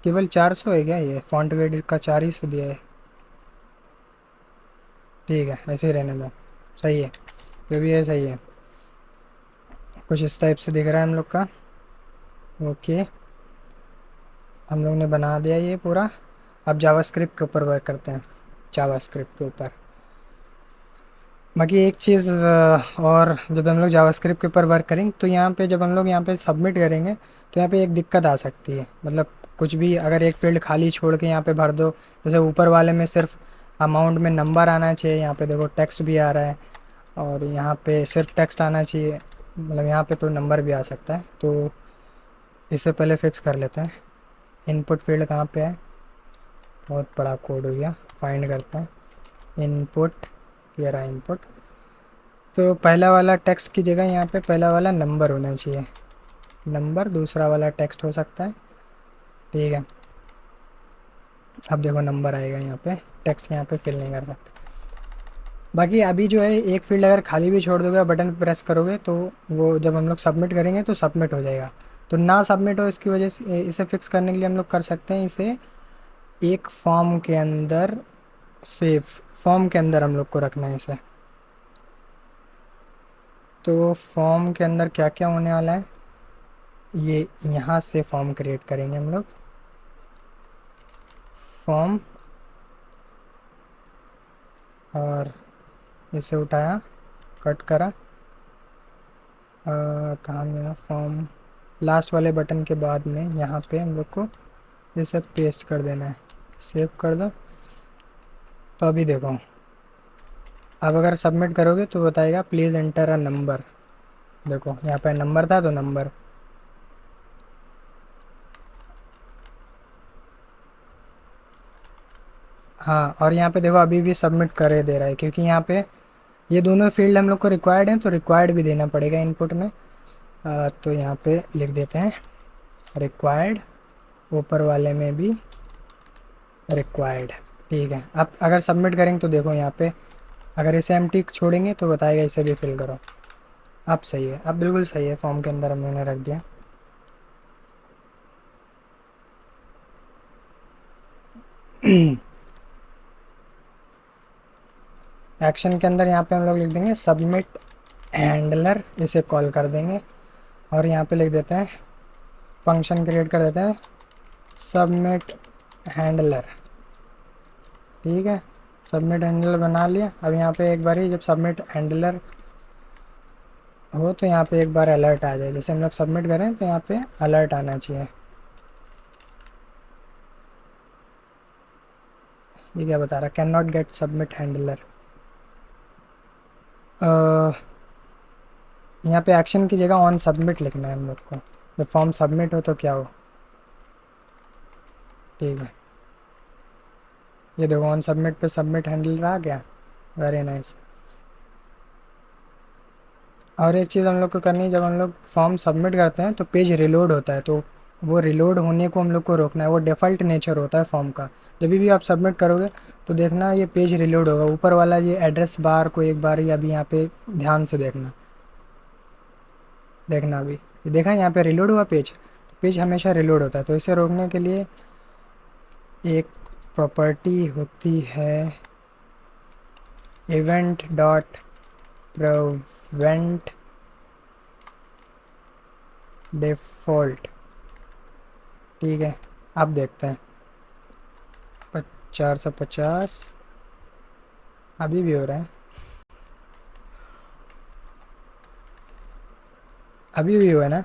केवल 400 है क्या? ये फॉन्ट वेट का 400 दिया है। ठीक है, ऐसे ही रहने दो। सही है, जो भी है सही है। कुछ इस टाइप से दिख रहा है हम लोग का। ओके, हम लोग ने बना दिया ये पूरा। अब जावास्क्रिप्ट के ऊपर वर्क करते हैं, जावास्क्रिप्ट के ऊपर। बाकी एक चीज़ और, जब हम लोग जावास्क्रिप्ट के ऊपर वर्क करेंगे तो यहाँ पे जब हम लोग यहाँ पे सबमिट करेंगे तो यहाँ पे एक दिक्कत आ सकती है। मतलब कुछ भी अगर एक फील्ड खाली छोड़ के यहाँ पे भर दो, जैसे ऊपर वाले में सिर्फ अमाउंट में नंबर आना चाहिए, यहाँ पे देखो टेक्स्ट भी आ रहा है, और यहाँ पे सिर्फ टेक्स्ट आना चाहिए, मतलब यहाँ पे तो नंबर भी आ सकता है। तो इससे पहले फिक्स कर लेते हैं। इनपुट फील्ड कहाँ पे है? बहुत बड़ा कोड हो गया, फाइंड करते हैं इनपुट। ये रहा इनपुट। तो पहला वाला टेक्स्ट की जगह यहाँ पे पहला वाला नंबर होना चाहिए, नंबर। दूसरा वाला टेक्स्ट हो सकता है, ठीक है। अब देखो नंबर आएगा यहाँ पे, टेक्स्ट यहाँ पे फिल नहीं कर सकते। बाकी अभी जो है एक फील्ड अगर खाली भी छोड़ दोगे, बटन प्रेस करोगे तो वो जब हम लोग सबमिट करेंगे तो सबमिट हो जाएगा। तो ना सबमिट हो इसकी वजह से इसे फिक्स करने के लिए हम लोग कर सकते हैं इसे एक फॉर्म के अंदर, सेव फॉर्म के अंदर हम लोग को रखना है इसे। तो फॉर्म के अंदर क्या क्या होने वाला है, ये यहाँ से फॉर्म क्रिएट करेंगे हम लोग। फॉर्म, और इसे उठाया, कट करा, कहाँ गया फॉर्म? लास्ट वाले बटन के बाद में यहाँ पे हम लोग को ये सब पेस्ट कर देना है। सेव कर दो। तो अभी देखो, अब अगर सबमिट करोगे तो बताएगा प्लीज़ एंटर अ नंबर। देखो यहाँ पे नंबर था तो नंबर। हाँ, और यहाँ पे देखो अभी भी सबमिट करे दे रहा है, क्योंकि यहाँ पे ये दोनों फील्ड हम लोग को रिक्वायर्ड हैं, तो रिक्वायर्ड भी देना पड़ेगा इनपुट में। तो यहाँ पे लिख देते हैं रिक्वायर्ड, ऊपर वाले में भी रिक्वायर्ड। ठीक है, अब अगर सबमिट करेंगे तो देखो यहाँ पे अगर इसे एम्प्टी छोड़ेंगे तो बताएगा इसे भी फिल करो। अब सही है, अब बिल्कुल सही है, फॉर्म के अंदर हम लोगों ने रख दिया। एक्शन के अंदर यहाँ पे हम लोग लिख देंगे सबमिट हैंडलर, इसे कॉल कर देंगे। और यहाँ पे लिख देते हैं, फंक्शन क्रिएट कर देते हैं सबमिट हैंडलर। ठीक है, सबमिट हैंडलर बना लिया। अब यहाँ पे एक बार ही जब सबमिट हैंडलर हो तो यहाँ पे एक बार अलर्ट आ जाए, जैसे हम लोग सबमिट करें तो यहाँ पे अलर्ट आना चाहिए। ये क्या बता रहा, can not gate submit handler. यहाँ पे एक्शन की जगह ऑन सबमिट लिखना है हम लोग को, जब फॉर्म सबमिट हो तो क्या हो। ठीक है, ये देखो ऑन सबमिट पे सबमिट हैंडलर आ गया। Very nice. और एक चीज़ हम लोग को करनी है, जब हम लोग फॉर्म सबमिट करते हैं तो पेज रिलोड होता है, तो वो रिलोड होने को हम लोग को रोकना है। वो डिफ़ॉल्ट नेचर होता है फॉर्म का। जब भी आप सबमिट करोगे तो देखना ये पेज रिलोड होगा। ऊपर वाला ये एड्रेस बार को एक बार ही अभी यहाँ पे ध्यान से देखना, देखना अभी ये देखा यहाँ पे रिलोड हुआ पेज। तो पेज हमेशा रिलोड होता है, तो इसे रोकने के लिए एक प्रॉपर्टी होती है इवेंट डॉट प्रिवेंट डिफ़ॉल्ट। ठीक है, अब देखते हैं 450 अभी भी हो रहा है, अभी भी हुआ ना।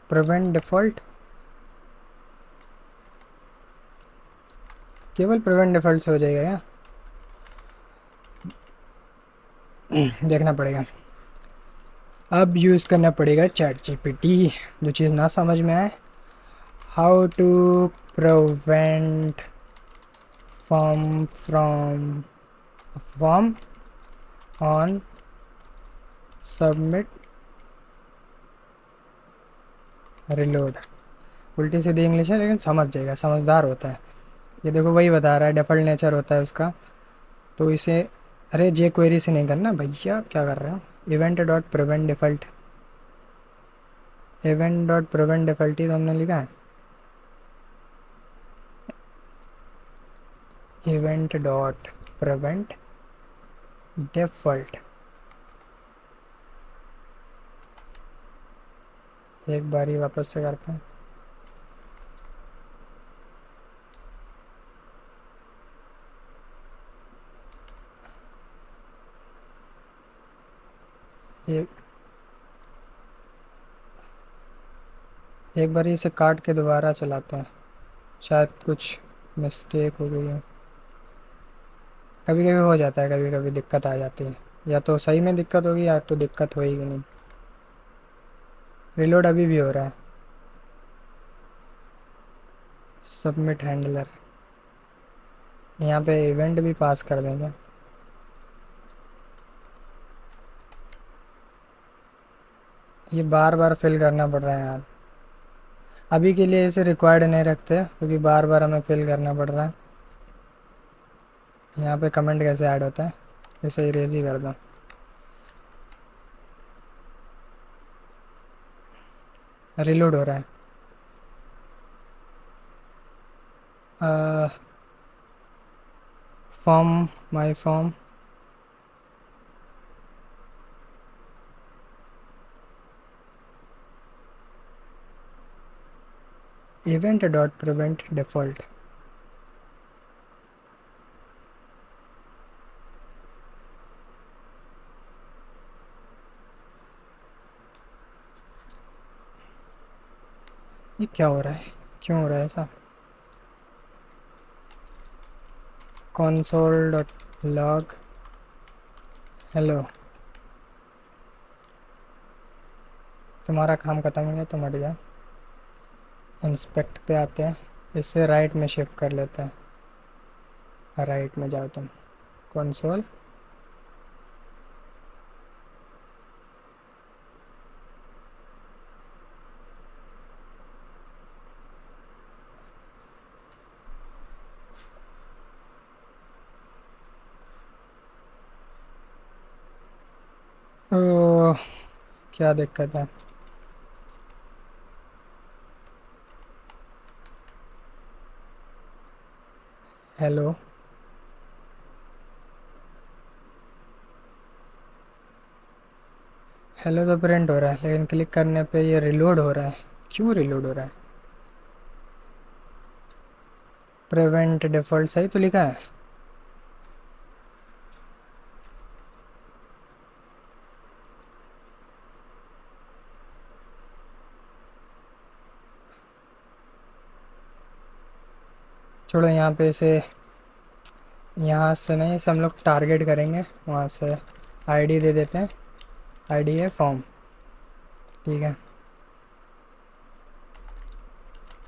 प्रिवेंट डिफ़ॉल्ट, केवल प्रिवेंट डिफ़ॉल्ट से हो जाएगा क्या? देखना पड़ेगा, अब यूज़ करना पड़ेगा चैट जीपीटी। जो चीज़ ना समझ में आए, how to prevent form from form on submit reload. उल्टी सीधी इंग्लिश है लेकिन समझ जाएगा, समझदार होता है। ये देखो वही बता रहा है, डिफ़ॉल्ट नेचर होता है उसका। तो इसे अरे जे क्वेरी से नहीं करना भैया, क्या कर रहे हो? Event dot prevent default, event dot prevent default ही तो हमने लिखा है। Event dot prevent default. एक बार ही वापस से करते हैं। ये एक बार इसे काट के दोबारा चलाते हैं, शायद कुछ मिस्टेक हो गई है। कभी कभी हो जाता है, कभी कभी दिक्कत आ जाती है। या तो सही में दिक्कत होगी या तो दिक्कत होएगी नहीं। रिलोड अभी भी हो रहा है। सबमिट हैंडलर, यहाँ पे इवेंट भी पास कर देंगे। ये बार बार फिल करना पड़ रहा है यार। अभी के लिए इसे रिक्वायर्ड नहीं रखते क्योंकि बार बार हमें फिल करना पड़ रहा है। यहाँ पे कमेंट कैसे ऐड होता है, इसे इरेज ही कर दो। रिलोड हो रहा है। Form, my form, event dot prevent default. ये क्या हो रहा है, क्यों हो रहा है ऐसा? console dot log, hello. तुम्हारा काम खत्म हो गया, तुम हट जाओ। इंस्पेक्ट पे आते हैं, इसे राइट में शिफ्ट कर लेते हैं। राइट में जाओ तुम, कंसोल। ओ, क्या दिक्कत है? हेलो, हेलो तो प्रिंट हो रहा है, लेकिन क्लिक करने पे ये रिलोड हो रहा है। क्यों रिलोड हो रहा है? प्रिवेंट डिफ़ॉल्ट सही तो लिखा है। छोड़ो, यहाँ पे इसे, यहाँ से नहीं, इसे हम लोग टारगेट करेंगे वहाँ से। आईडी दे देते हैं, आईडी है फॉर्म, ठीक है।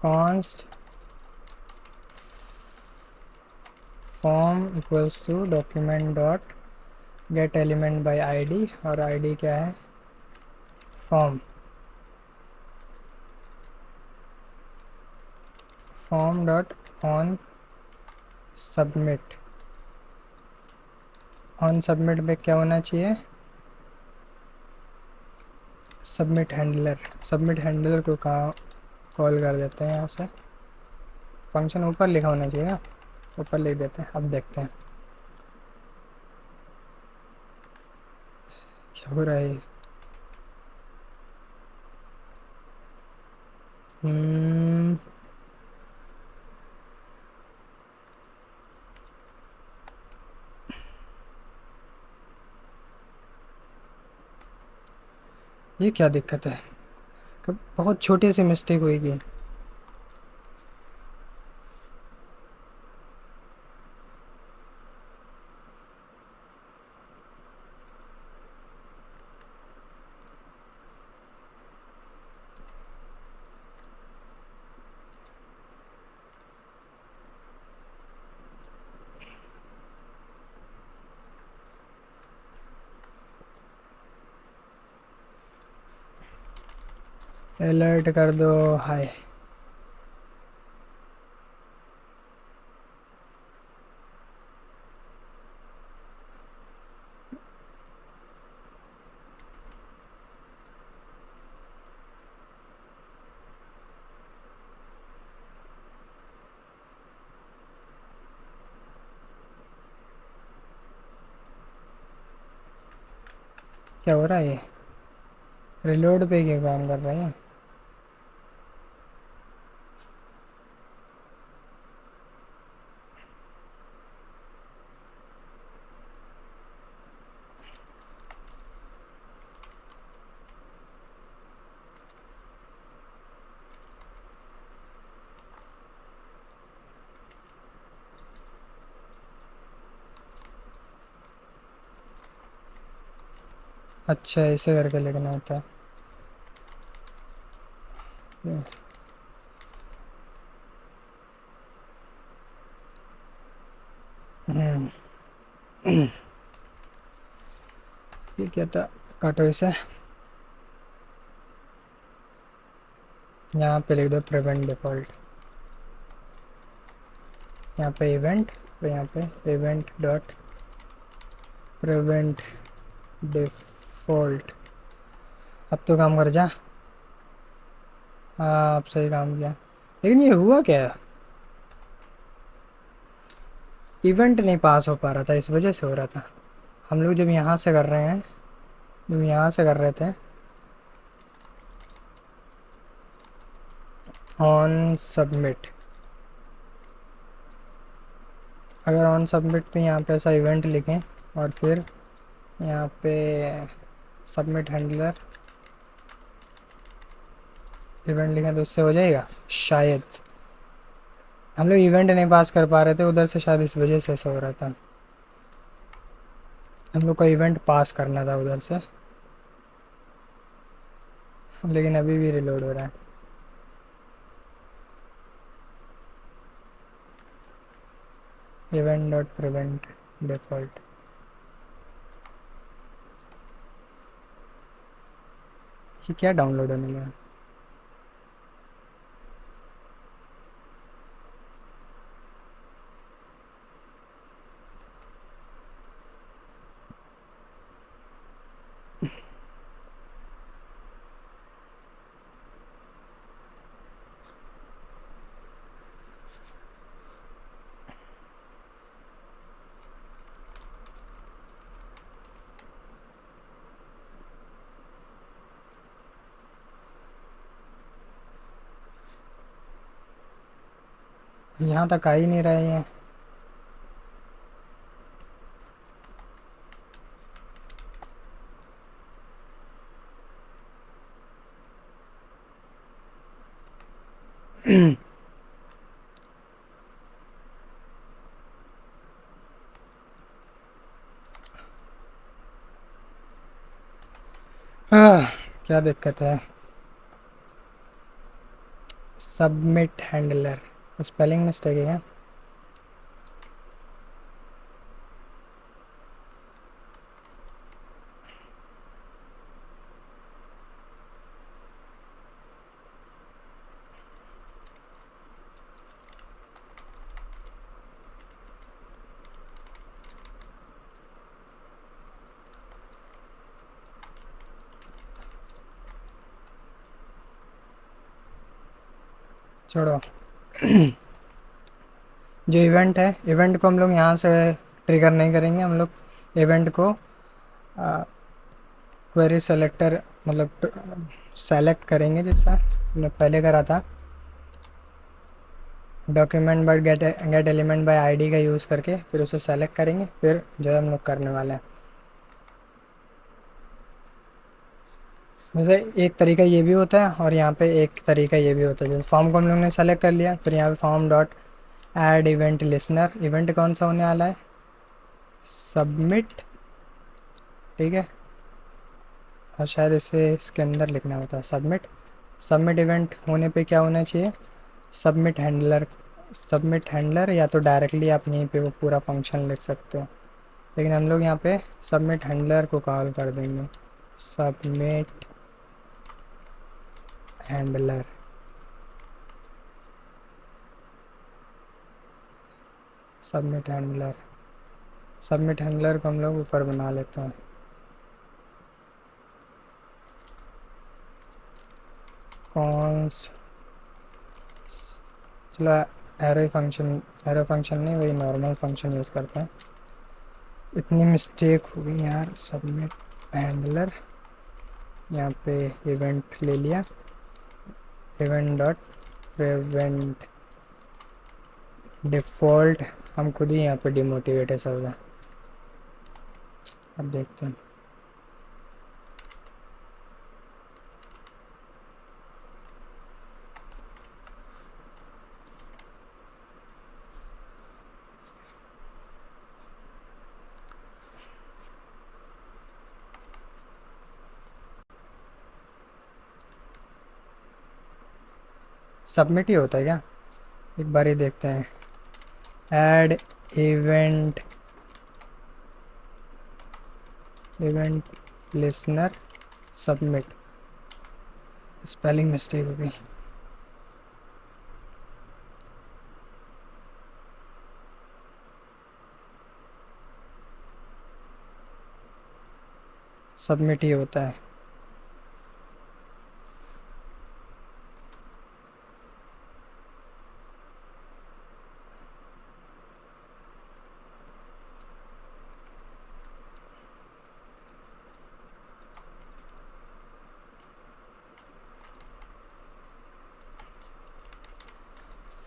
Const form equals to document dot get element by ID, और आईडी क्या है? Form. Form dot on submit. On submit पे क्या होना चाहिए? Submit handler. सबमिट हैंडलर को कहाँ कॉल कर देते हैं यहाँ से। फंक्शन ऊपर लिखा होना चाहिए ना, ऊपर लिख देते हैं। अब देखते हैं क्या हो रहा है। हम्म, ये क्या दिक्कत है? बहुत छोटी सी मिस्टेक होगी। अलर्ट कर दो, हाय। क्या हो रहा है ये? रिलोड पे क्यों काम कर रहा है ये? अच्छा, ऐसे करके लिखना होता है। हम्म। ये क्या था? काटो इसे। यहाँ पे लिख दो प्रिवेंट डिफ़ॉल्ट। यहाँ पे इवेंट, और यहाँ पे इवेंट डॉट प्रिवेंट डिफ़ॉल्ट। अब तो काम कर जा। हाँ, अब सही काम किया। लेकिन ये हुआ क्या? इवेंट नहीं पास हो पा रहा था, इस वजह से हो रहा था। हम लोग जब यहाँ से कर रहे हैं, जब यहाँ से कर रहे थे ऑन सबमिट, अगर ऑन सबमिट पे यहाँ पे ऐसा इवेंट लिखें और फिर यहाँ पे सबमिट हैंडलर इवेंट लिखें तो इससे हो जाएगा शायद। हम लोग इवेंट नहीं पास कर पा रहे थे उधर से, शायद इस वजह से ऐसा हो रहा था। हम लोग का इवेंट पास करना था उधर से, लेकिन अभी भी रिलोड हो रहा है। Event dot prevent default. ये क्या डाउनलोड होने लगा? यहाँ तक आ ही नहीं रहा है ये। क्या दिक्कत है? सबमिट हैंडलर, स्पेलिंग मिस्टेक है क्या? छोड़ो। जो इवेंट है, इवेंट को हम लोग यहाँ से ट्रिगर नहीं करेंगे। हम लोग इवेंट को क्वेरी सेलेक्टर मतलब सेलेक्ट करेंगे, जैसा हमने पहले करा था। Document bye gate element by ID का यूज़ करके फिर उसे सेलेक्ट करेंगे, फिर जो है हम लोग करने वाले हैं। वैसे एक तरीका ये भी होता है और यहाँ पे एक तरीका ये भी होता है। जैसे फॉर्म को हम लोग ने सेलेक्ट कर लिया, फिर यहाँ पे form dot add event listener. Event कौन सा होने वाला है? सबमिट। ठीक है, और शायद इसे इसके अंदर लिखना होता है सबमिट। सबमिट इवेंट होने पे क्या होना चाहिए? Submit handler. सबमिट हैंडलर, या तो डायरेक्टली आप यहीं पे वो पूरा फंक्शन लिख सकते हो, लेकिन हम लोग यहाँ पे सबमिट हैंडलर को कॉल कर देंगे। Submit handler. Submit handler, submit handler को हम लोग ऊपर बना लेते हैं। कॉन्स, चलो एरो फंक्शन नहीं, वही नॉर्मल फंक्शन यूज़ करते हैं। इतनी मिस्टेक हो गई यार। सबमिट हैंडलर, यहाँ पे इवेंट ले लिया, इवेंट डॉट प्रिवेंट डिफ़ॉल्ट। हम खुद ही यहाँ पे डिमोटिवेट है सब। अब देखते हैं। सबमिट ही होता है क्या? एक बार ही देखते हैं। Add event, event listener submit. Spelling mistake हो गई। सबमिट ही होता है।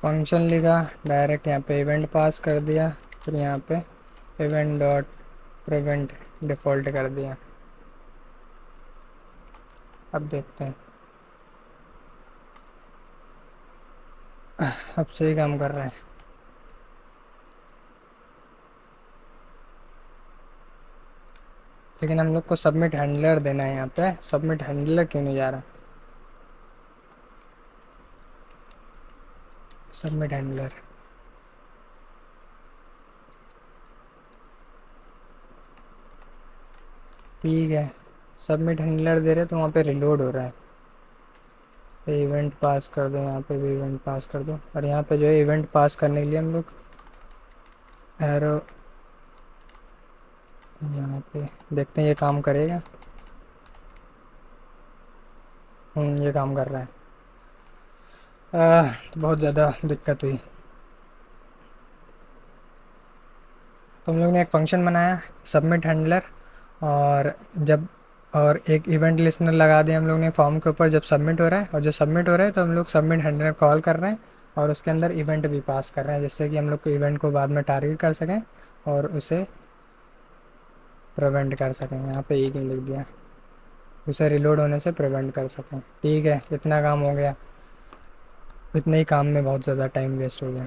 फंक्शन लिखा, डायरेक्ट यहाँ पे इवेंट पास कर दिया, फिर यहाँ पे इवेंट डॉट प्रिवेंट डिफ़ॉल्ट कर दिया। अब देखते हैं। अब सही काम कर रहा है। लेकिन हम लोग को सबमिट हैंडलर देना है, यहाँ पे सबमिट हैंडलर क्यों नहीं जा रहा? सबमिट हैंडलर, ठीक है। सबमिट हैंडलर दे रहे तो वहाँ पे रिलोड हो रहा है। इवेंट पास कर दो, यहाँ पे भी इवेंट पास कर दो। और यहाँ पे जो है इवेंट पास करने के लिए हम लोग एरो, यहाँ पे देखते हैं ये काम करेगा। ये काम कर रहा है। तो बहुत ज़्यादा दिक्कत हुई। तो हम लोग ने एक फ़ंक्शन बनाया सबमिट हैंडलर, और जब और एक इवेंट लिस्टनर लगा दिया हम लोग ने फॉर्म के ऊपर जब सबमिट हो रहा है, और जब सबमिट हो रहा है तो हम लोग सबमिट हैंडलर कॉल कर रहे हैं और उसके अंदर इवेंट भी पास कर रहे हैं, जिससे कि हम लोग को इवेंट को बाद में टारगेट कर सकें और उसे प्रिवेंट कर सकें। यहाँ पे एक ही लिख दिया, उसे रिलोड होने से प्रिवेंट कर सकें। ठीक है, इतना काम हो गया। इतने ही काम में बहुत ज़्यादा टाइम वेस्ट हो गया।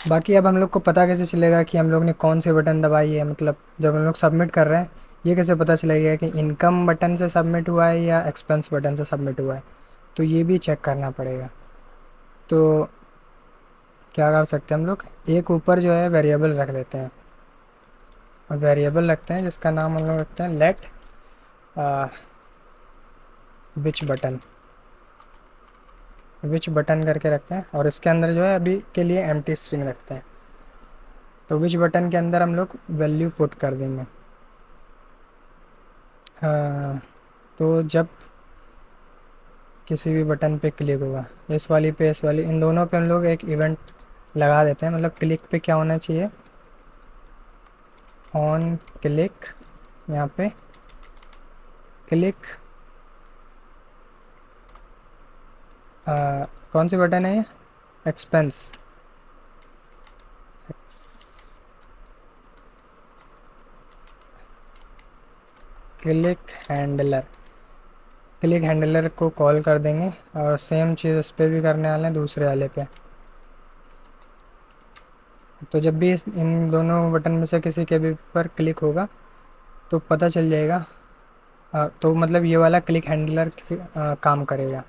बाकी अब हम लोग को पता कैसे चलेगा कि हम लोग ने कौन से बटन दबाई है? मतलब जब हम लोग सबमिट कर रहे हैं, ये कैसे पता चलेगा कि इनकम बटन से सबमिट हुआ है या एक्सपेंस बटन से सबमिट हुआ है? तो ये भी चेक करना पड़ेगा। तो क्या कर सकते हैं हम लोग, एक ऊपर जो है वेरिएबल रख लेते हैं, और वेरिएबल रखते हैं जिसका नाम हम लोग रखते हैं लेट विच बटन, विच बटन करके रखते हैं। और इसके अंदर जो है अभी के लिए एम्प्टी स्ट्रिंग रखते हैं। तो विच बटन के अंदर हम लोग वैल्यू पुट कर देंगे। तो जब किसी भी बटन पे क्लिक होगा, इस वाली पे, इस वाली, इन दोनों पे हम लोग एक इवेंट लगा देते हैं। मतलब क्लिक पे क्या होना चाहिए, ऑन क्लिक, यहाँ पे क्लिक, कौन सी बटन है ये, expense, click handler, click handler को कॉल कर देंगे। और सेम चीज़ इस पर भी करने वाले हैं, दूसरे वाले पे। तो जब भी इन दोनों बटन में से किसी के भी पर क्लिक होगा तो पता चल जाएगा। तो मतलब ये वाला क्लिक हैंडलर काम करेगा।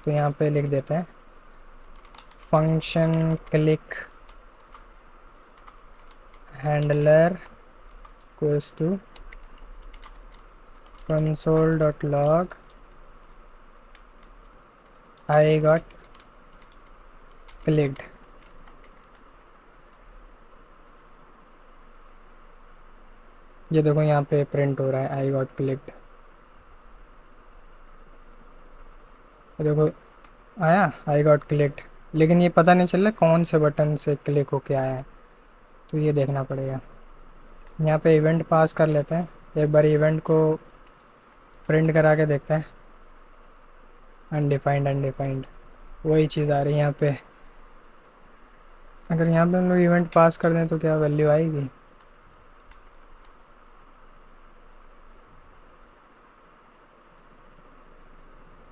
तो यहाँ पे लिख देते हैं function click handler equals to console.log I got clicked। ये देखो यहाँ पे प्रिंट हो रहा है आई गॉट क्लिक्ड। देखो आया आई गॉट क्लिक्ड, लेकिन ये पता नहीं चल रहा कौन से बटन से क्लिक होके आया है। तो ये देखना पड़ेगा। यहाँ पे इवेंट पास कर लेते हैं, एक बार इवेंट को प्रिंट करा के देखते हैं। अनडिफाइंड अनडिफाइंड वही चीज़ आ रही है यहाँ पे। अगर यहाँ पे हम लोग इवेंट पास कर दें तो क्या वैल्यू आएगी?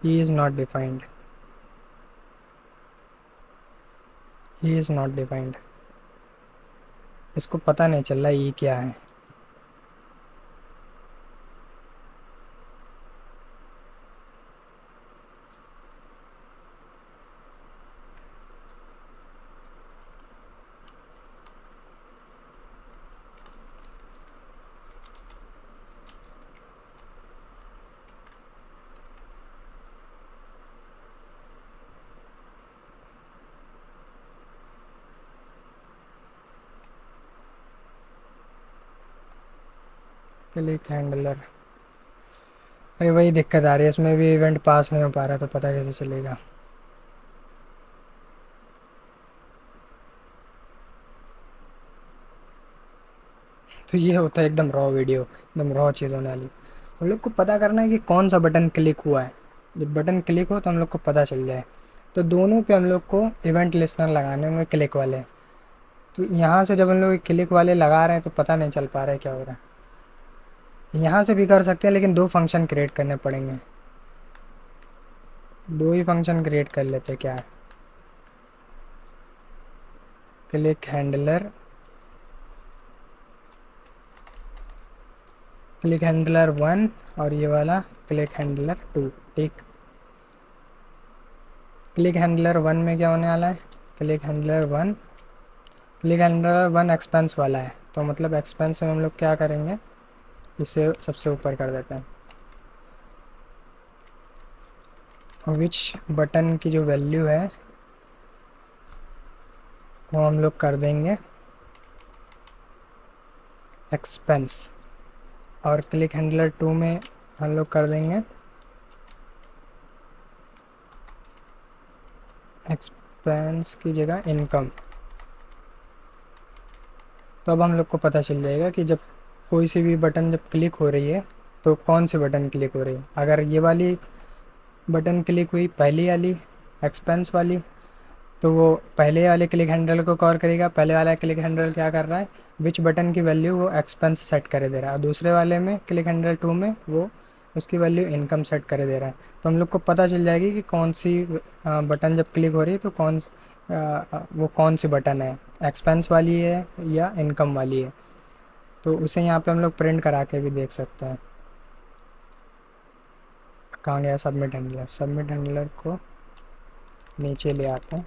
He is not defined, he is not defined. इसको पता नहीं चल रहा ये क्या है। क्लिक हैंडलर, अरे वही दिक्कत आ रही है, इसमें भी इवेंट पास नहीं हो पा रहा, तो पता कैसे चलेगा? तो ये होता है एकदम रॉ वीडियो, एकदम रॉ चीज़ होने वाली। हम लोग को पता करना है कि कौन सा बटन क्लिक हुआ है। जब बटन क्लिक हो तो हम लोग को पता चल जाए। तो दोनों पे हम लोग को इवेंट लिस्नर लगाने होंगे, क्लिक वाले। तो यहाँ से जब हम लोग क्लिक वाले लगा रहे हैं तो पता नहीं चल पा रहा है क्या हो रहा है। यहाँ से भी कर सकते हैं, लेकिन दो फंक्शन क्रिएट करने पड़ेंगे। दो ही फंक्शन क्रिएट कर लेते क्या है। क्लिक हैंडलर, क्लिक हैंडलर 1 और ये वाला क्लिक हैंडलर 2। ठीक, क्लिक हैंडलर 1 में क्या होने वाला है? Click handler 1, click handler 1 expense वाला है, तो मतलब एक्सपेंस में हम लोग क्या करेंगे, इसे सबसे ऊपर कर देते हैं। विच बटन की जो वैल्यू है वो हम लोग कर देंगे एक्सपेंस, और क्लिक हैंडलर 2 में हम लोग कर देंगे एक्सपेंस की जगह इनकम। तो अब हम लोग को पता चल जाएगा कि जब कोई सी भी बटन जब क्लिक हो रही है तो कौन सी बटन क्लिक हो रही है। अगर ये वाली बटन क्लिक हुई, पहली वाली एक्सपेंस वाली, तो वो पहले वाले क्लिक हैंडल को कॉल करेगा। पहले वाला क्लिक हैंडल क्या कर रहा है, विच बटन की वैल्यू वो एक्सपेंस सेट करे दे रहा है, और दूसरे वाले में क्लिक हैंडल 2 में वो उसकी वैल्यू इनकम सेट करे दे रहा है। तो हम लोग को पता चल जाएगी कि कौन सी बटन जब क्लिक हो रही है तो वो कौन सी बटन है, एक्सपेंस वाली है या इनकम वाली है। तो उसे यहाँ पे हम लोग प्रिंट करा के भी देख सकते हैं। कहाँ गया सबमिट हैंडलर? सबमिट हैंडलर को नीचे ले आते हैं,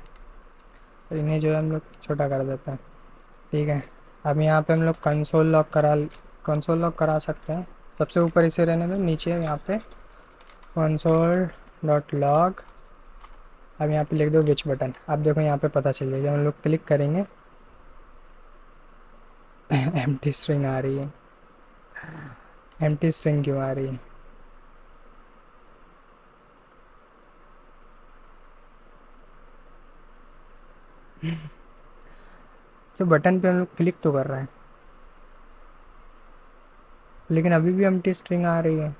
तो इन्हें जो है हम लोग छोटा कर देते हैं। ठीक है, अब यहाँ पे हम लोग कंसोल लॉक करा सकते हैं। सबसे ऊपर इसे रहने दो, नीचे यहाँ पे कंसोल डॉट लॉग। अब यहाँ पे लिख दो विच बटन। अब देखो यहाँ पे पता चल जाएगा, हम लोग क्लिक करेंगे एम्प्टी स्ट्रिंग आ रही है। एम्प्टी स्ट्रिंग क्यों आ रही है? तो बटन पे हम लोग क्लिक तो कर रहे हैं, लेकिन अभी भी एम्प्टी स्ट्रिंग आ रही है।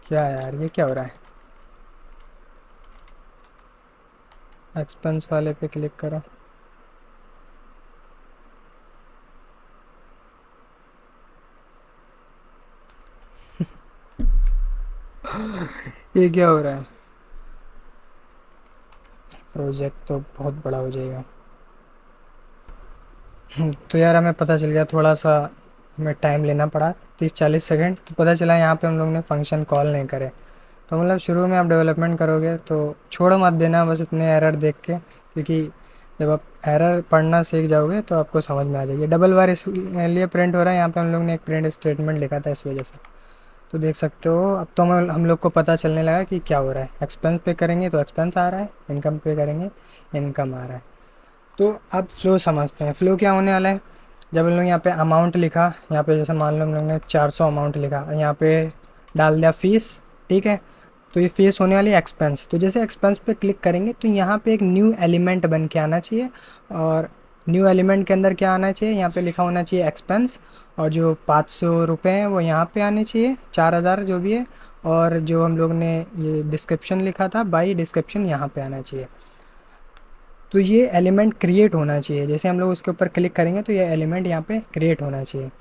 क्या यार, ये क्या हो रहा है? एक्सपेंस वाले पे क्लिक करो। ये क्या हो रहा है? प्रोजेक्ट तो बहुत बड़ा हो जाएगा। तो यार हमें पता चल गया, थोड़ा सा हमें टाइम लेना पड़ा, 30-40 सेकंड। तो पता चला यहाँ पे हम लोग ने फंक्शन कॉल नहीं करे। तो मतलब शुरू में आप डेवलपमेंट करोगे तो छोड़ मत देना बस इतने एरर देख के, क्योंकि जब आप एरर पढ़ना सीख जाओगे तो आपको समझ में आ जाएगी। डबल बार इसलिए प्रिंट हो रहा है, यहाँ पे हम लोग ने एक प्रिंट स्टेटमेंट लिखा था इस वजह से। तो देख सकते हो, अब तो हम लोग को पता चलने लगा कि क्या हो रहा है। एक्सपेंस पे करेंगे तो एक्सपेंस आ रहा है, इनकम पे करेंगे इनकम आ रहा है। तो अब फ़्लो समझते हैं। फ़्लो क्या होने वाला है, जब हम लोग यहाँ पे अमाउंट लिखा, यहाँ पे जैसे मान लो हम लोग ने 400 अमाउंट लिखा, यहाँ पे डाल दिया फीस। ठीक है, तो ये फेस होने वाली एक्सपेंस, तो जैसे एक्सपेंस पे क्लिक करेंगे तो यहाँ पे एक न्यू एलिमेंट बन के आना चाहिए, और न्यू एलिमेंट के अंदर क्या आना चाहिए, यहाँ पे लिखा होना चाहिए एक्सपेंस, और जो 500 रुपये हैं वो यहाँ पे आने चाहिए, 4000 जो भी है, और जो हम लोग ने ये डिस्क्रिप्शन लिखा था बाई डिस्क्रिप्शन यहाँ पे आना चाहिए। तो ये एलिमेंट क्रिएट होना चाहिए, जैसे हम लोग उसके ऊपर क्लिक करेंगे तो ये एलिमेंट यहाँ पे क्रिएट होना चाहिए।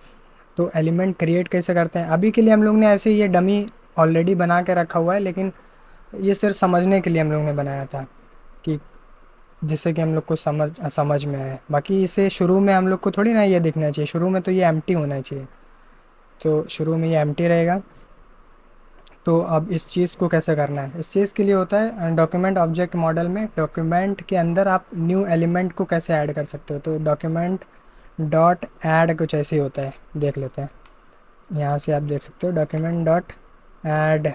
तो एलिमेंट क्रिएट कैसे करते हैं, अभी के लिए हम लोग ने ऐसे ये डमी ऑलरेडी बना के रखा हुआ है, लेकिन ये सिर्फ समझने के लिए हम लोग ने बनाया था, कि जिससे कि हम लोग को समझ समझ में आए। बाकी इसे शुरू में हम लोग को थोड़ी ना ये दिखना चाहिए, शुरू में तो ये एम्प्टी होना चाहिए, तो शुरू में ये एम्प्टी रहेगा। तो अब इस चीज़ को कैसे करना है, इस चीज़ के लिए होता है डॉक्यूमेंट ऑब्जेक्ट मॉडल में, डॉक्यूमेंट के अंदर आप न्यू एलिमेंट को कैसे ऐड कर सकते हो। तो डॉक्यूमेंट डॉट ऐड कुछ ऐसे ही होता है, देख लेते हैं। यहाँ से आप देख सकते हो डॉक्यूमेंट डॉट ऐड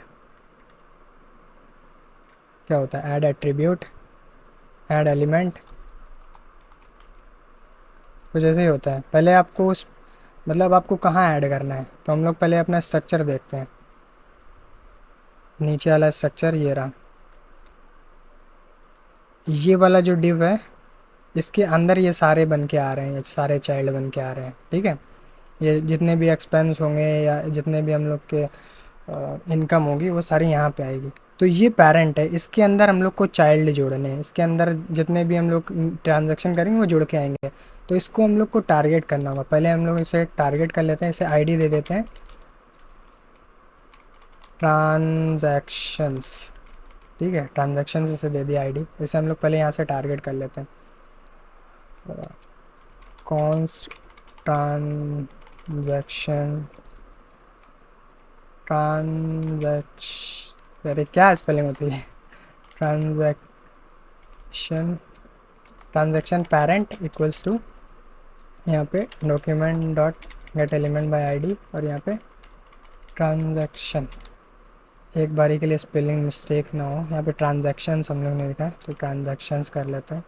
क्या होता है, ऐड एट्रीब्यूट, ऐड एलिमेंट, कुछ ऐसे ही होता है। पहले आपको उस मतलब आपको कहाँ ऐड करना है, तो हम लोग पहले अपना स्ट्रक्चर देखते हैं। नीचे वाला स्ट्रक्चर ये रहा, ये वाला जो डिव है इसके अंदर ये सारे बन के आ रहे हैं, ये सारे चाइल्ड बन के आ रहे हैं, ठीक है। ये जितने भी एक्सपेंस होंगे या जितने भी हम लोग के इनकम होगी वो सारी यहाँ पे आएगी। तो ये पेरेंट है, इसके अंदर हम लोग को चाइल्ड जोड़ने हैं, इसके अंदर जितने भी हम लोग ट्रांजैक्शन करेंगे वो जुड़ के आएंगे। तो इसको हम लोग को टारगेट करना होगा, पहले हम लोग इसे टारगेट कर लेते हैं, इसे आईडी दे देते हैं ट्रांजैक्शंस, ठीक है, ट्रांजैक्शंस इसे दे दिया आईडी। इसे हम लोग पहले यहाँ से टारगेट कर लेते हैं, कॉन्स्ट ट्रांजैक्शन, ट्रांजैक्शन, अरे क्या स्पेलिंग होती है, transaction, transaction parent equals to, यहाँ पे document dot get element by ID, और यहाँ पे ट्रांजैक्शन, एक बारी के लिए स्पेलिंग मिस्टेक ना हो, यहाँ पे ट्रांजैक्शंस हम लोग ने लिखा है तो ट्रांजैक्शंस कर लेते हैं,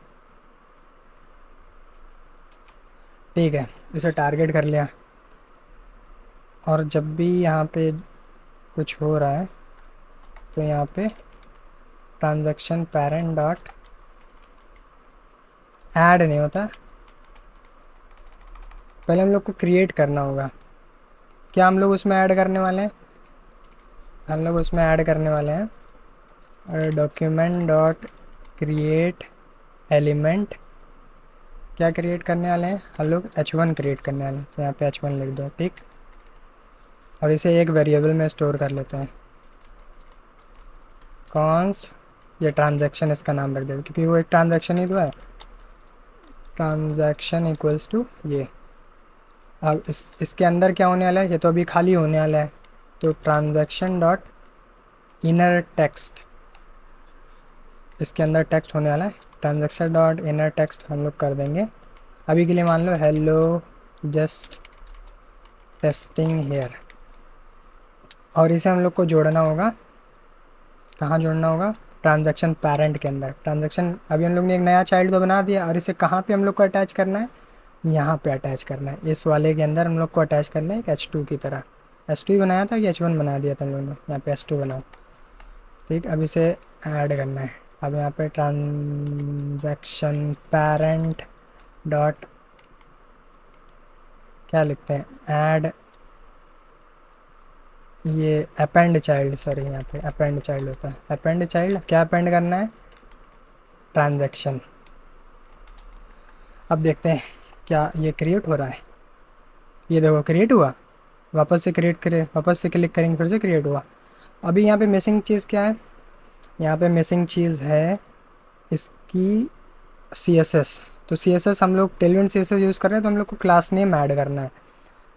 ठीक है। इसे टारगेट कर लिया, और जब भी यहाँ पे कुछ हो रहा है तो यहाँ पे ट्रांजैक्शन पेरेंट डॉट ऐड नहीं होता, पहले हम लोग को क्रिएट करना होगा। क्या हम लोग उसमें ऐड करने वाले हैं, हम लोग उसमें ऐड करने वाले हैं डॉक्यूमेंट डॉट क्रिएट एलिमेंट, क्या क्रिएट करने वाले हैं हम लोग, h1 क्रिएट करने वाले हैं, तो यहाँ पे h1 लिख दो, ठीक। और इसे एक वेरिएबल में स्टोर कर लेते हैं, कॉन्स, ये ट्रांजैक्शन इसका नाम रख देंगे क्योंकि वो एक ट्रांजैक्शन ही तो है, ट्रांजैक्शन इक्वल्स टू ये। अब इसके अंदर क्या होने वाला है, ये तो अभी खाली होने वाला है, तो ट्रांजैक्शन डॉट इनर टेक्स्ट, इसके अंदर टेक्स्ट होने वाला है, ट्रांजैक्शन डॉट इनर टेक्स्ट हम लोग कर देंगे। अभी के लिए मान लो हेलो जस्ट टेस्टिंग हेयर, और इसे हम लोग को जोड़ना होगा, कहाँ जोड़ना होगा, ट्रांजैक्शन पेरेंट के अंदर। ट्रांजैक्शन अभी हम लोग ने एक नया चाइल्ड तो बना दिया, और इसे कहाँ पे हम लोग को अटैच करना है, यहाँ पे अटैच करना है, इस वाले के अंदर हम लोग को अटैच करना है एक h2 की तरह। h2 ही बनाया था कि h1 बना दिया था हम लोग ने, यहाँ पे h2 बनाओ, ठीक। अब इसे ऐड करना है, अब यहाँ पे ट्रांजैक्शन पेरेंट डॉट क्या लिखते हैं, ऐड, ये अपेंड चाइल्ड, सॉरी यहाँ पे अपेंड चाइल्ड होता है, अपेंड चाइल्ड, क्या अपेंड करना है, ट्रांजैक्शन। अब देखते हैं क्या ये क्रिएट हो रहा है, ये देखो क्रिएट हुआ, वापस से क्रिएट करें, वापस से क्लिक करेंगे फिर से क्रिएट हुआ। अभी यहाँ पे मिसिंग चीज़ क्या है, यहाँ पे मिसिंग चीज़ है इसकी CSS। तो CSS हम लोग टेलविंड CSS यूज़ कर रहे हैं, तो हम लोग को क्लास नेम ऐड करना है।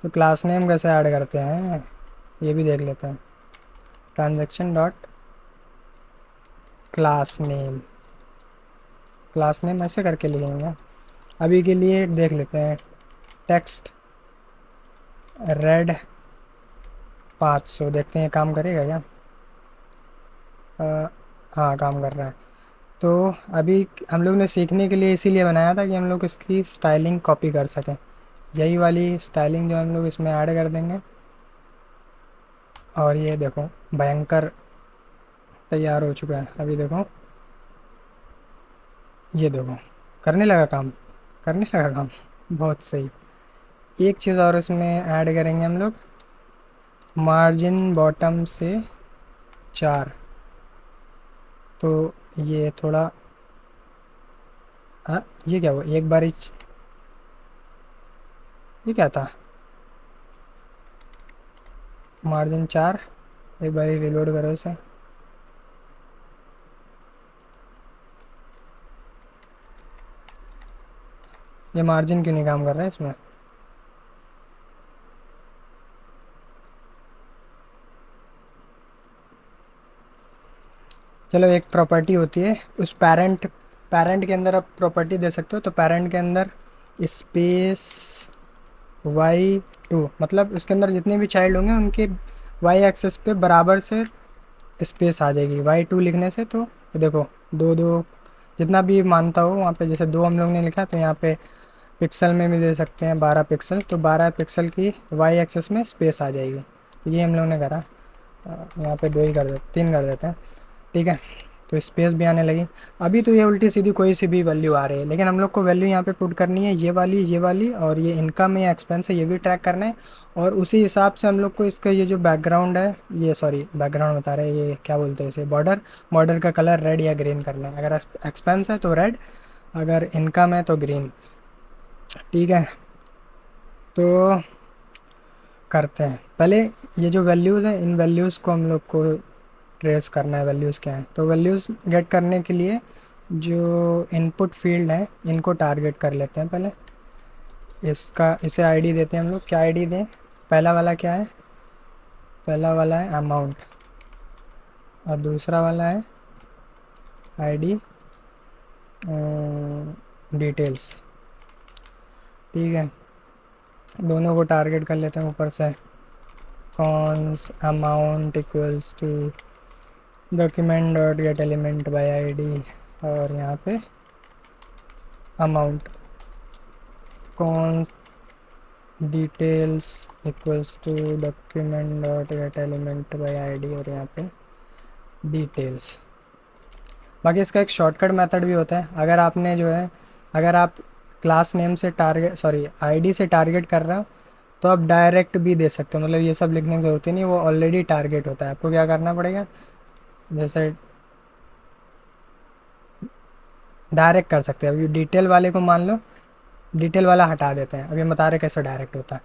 तो क्लास नेम कैसे ऐड करते हैं ये भी देख लेते हैं, transaction dot class name, class name ऐसे करके लिखेंगे। अभी के लिए देख लेते हैं, टेक्स्ट रेड 500, देखते हैं काम करेगा क्या, हाँ काम कर रहा है। तो अभी हम लोग ने सीखने के लिए इसीलिए बनाया था कि हम लोग इसकी स्टाइलिंग कॉपी कर सकें, यही वाली स्टाइलिंग जो हम लोग इसमें ऐड कर देंगे। और ये देखो भयंकर तैयार हो चुका है। अभी देखो, ये देखो, करने लगा काम, करने लगा काम। बहुत सही। एक चीज़ और इसमें ऐड करेंगे हम लोग, मार्जिन बॉटम से 4। तो ये थोड़ा, हाँ, ये क्या हुआ एक बार ये क्या था, मार्जिन 4। एक बार रिलोड करो इसे। ये मार्जिन क्यों नहीं काम कर रहा है इसमें? चलो, एक प्रॉपर्टी होती है उस पेरेंट, पेरेंट के अंदर आप प्रॉपर्टी दे सकते हो। तो पेरेंट के अंदर स्पेस y2, मतलब उसके अंदर जितने भी चाइल्ड होंगे उनके y एक्सेस पे बराबर से स्पेस आ जाएगी y2 लिखने से। तो ये देखो, दो दो जितना भी मानता हो वहाँ पे, जैसे 2 हम लोग ने लिखा तो यहाँ पे पिक्सल में भी दे सकते हैं 12 पिक्सल, तो 12 पिक्सल की y एक्सेस में स्पेस आ जाएगी। तो ये हम लोग ने करा। यहाँ पे 2 ही कर देते, 3 कर देते हैं। ठीक है, तो स्पेस भी आने लगी। अभी तो ये उल्टी सीधी कोई सी भी वैल्यू आ रही है, लेकिन हम लोग को वैल्यू यहाँ पे पुट करनी है ये वाली, और ये इनकम है या एक्सपेंस है ये भी ट्रैक करना है। और उसी हिसाब से हम लोग को इसका ये जो बैकग्राउंड है, ये सॉरी बैकग्राउंड बता रहे हैं, ये क्या बोलते हैं इसे, बॉर्डर, बॉर्डर का कलर रेड या ग्रीन करना है। अगर एक्सपेंस है तो रेड, अगर इनकम है तो ग्रीन। ठीक है, तो करते हैं पहले। ये जो वैल्यूज़ हैं इन वैल्यूज़ को हम लोग को ट्रेस करना है, वैल्यूज़ क्या है। तो वैल्यूज़ गेट करने के लिए जो इनपुट फील्ड है इनको टारगेट कर लेते हैं पहले। इसका इसे आईडी देते हैं हम लोग। क्या आईडी दें? पहला वाला क्या है? पहला वाला है अमाउंट, और दूसरा वाला है आईडी डिटेल्स। ठीक है, दोनों को टारगेट कर लेते हैं ऊपर से। Const amount equals to document dot get element by ID, और यहाँ पे amount const details equals to document dot get element by ID, और यहाँ पे डिटेल्स। बाकी इसका एक शॉर्टकट मेथड भी होता है। अगर आपने जो है, अगर आप क्लास नेम से टारगेट, सॉरी आईडी से टारगेट कर रहे हो, तो आप डायरेक्ट भी दे सकते हो। मतलब ये सब लिखने की ज़रूरत ही नहीं, वो ऑलरेडी टारगेट होता है। आपको क्या करना पड़ेगा, जैसे डायरेक्ट कर सकते हैं। अभी डिटेल वाले को मान लो, डिटेल वाला हटा देते हैं, अभी बता रहे कैसे डायरेक्ट होता है।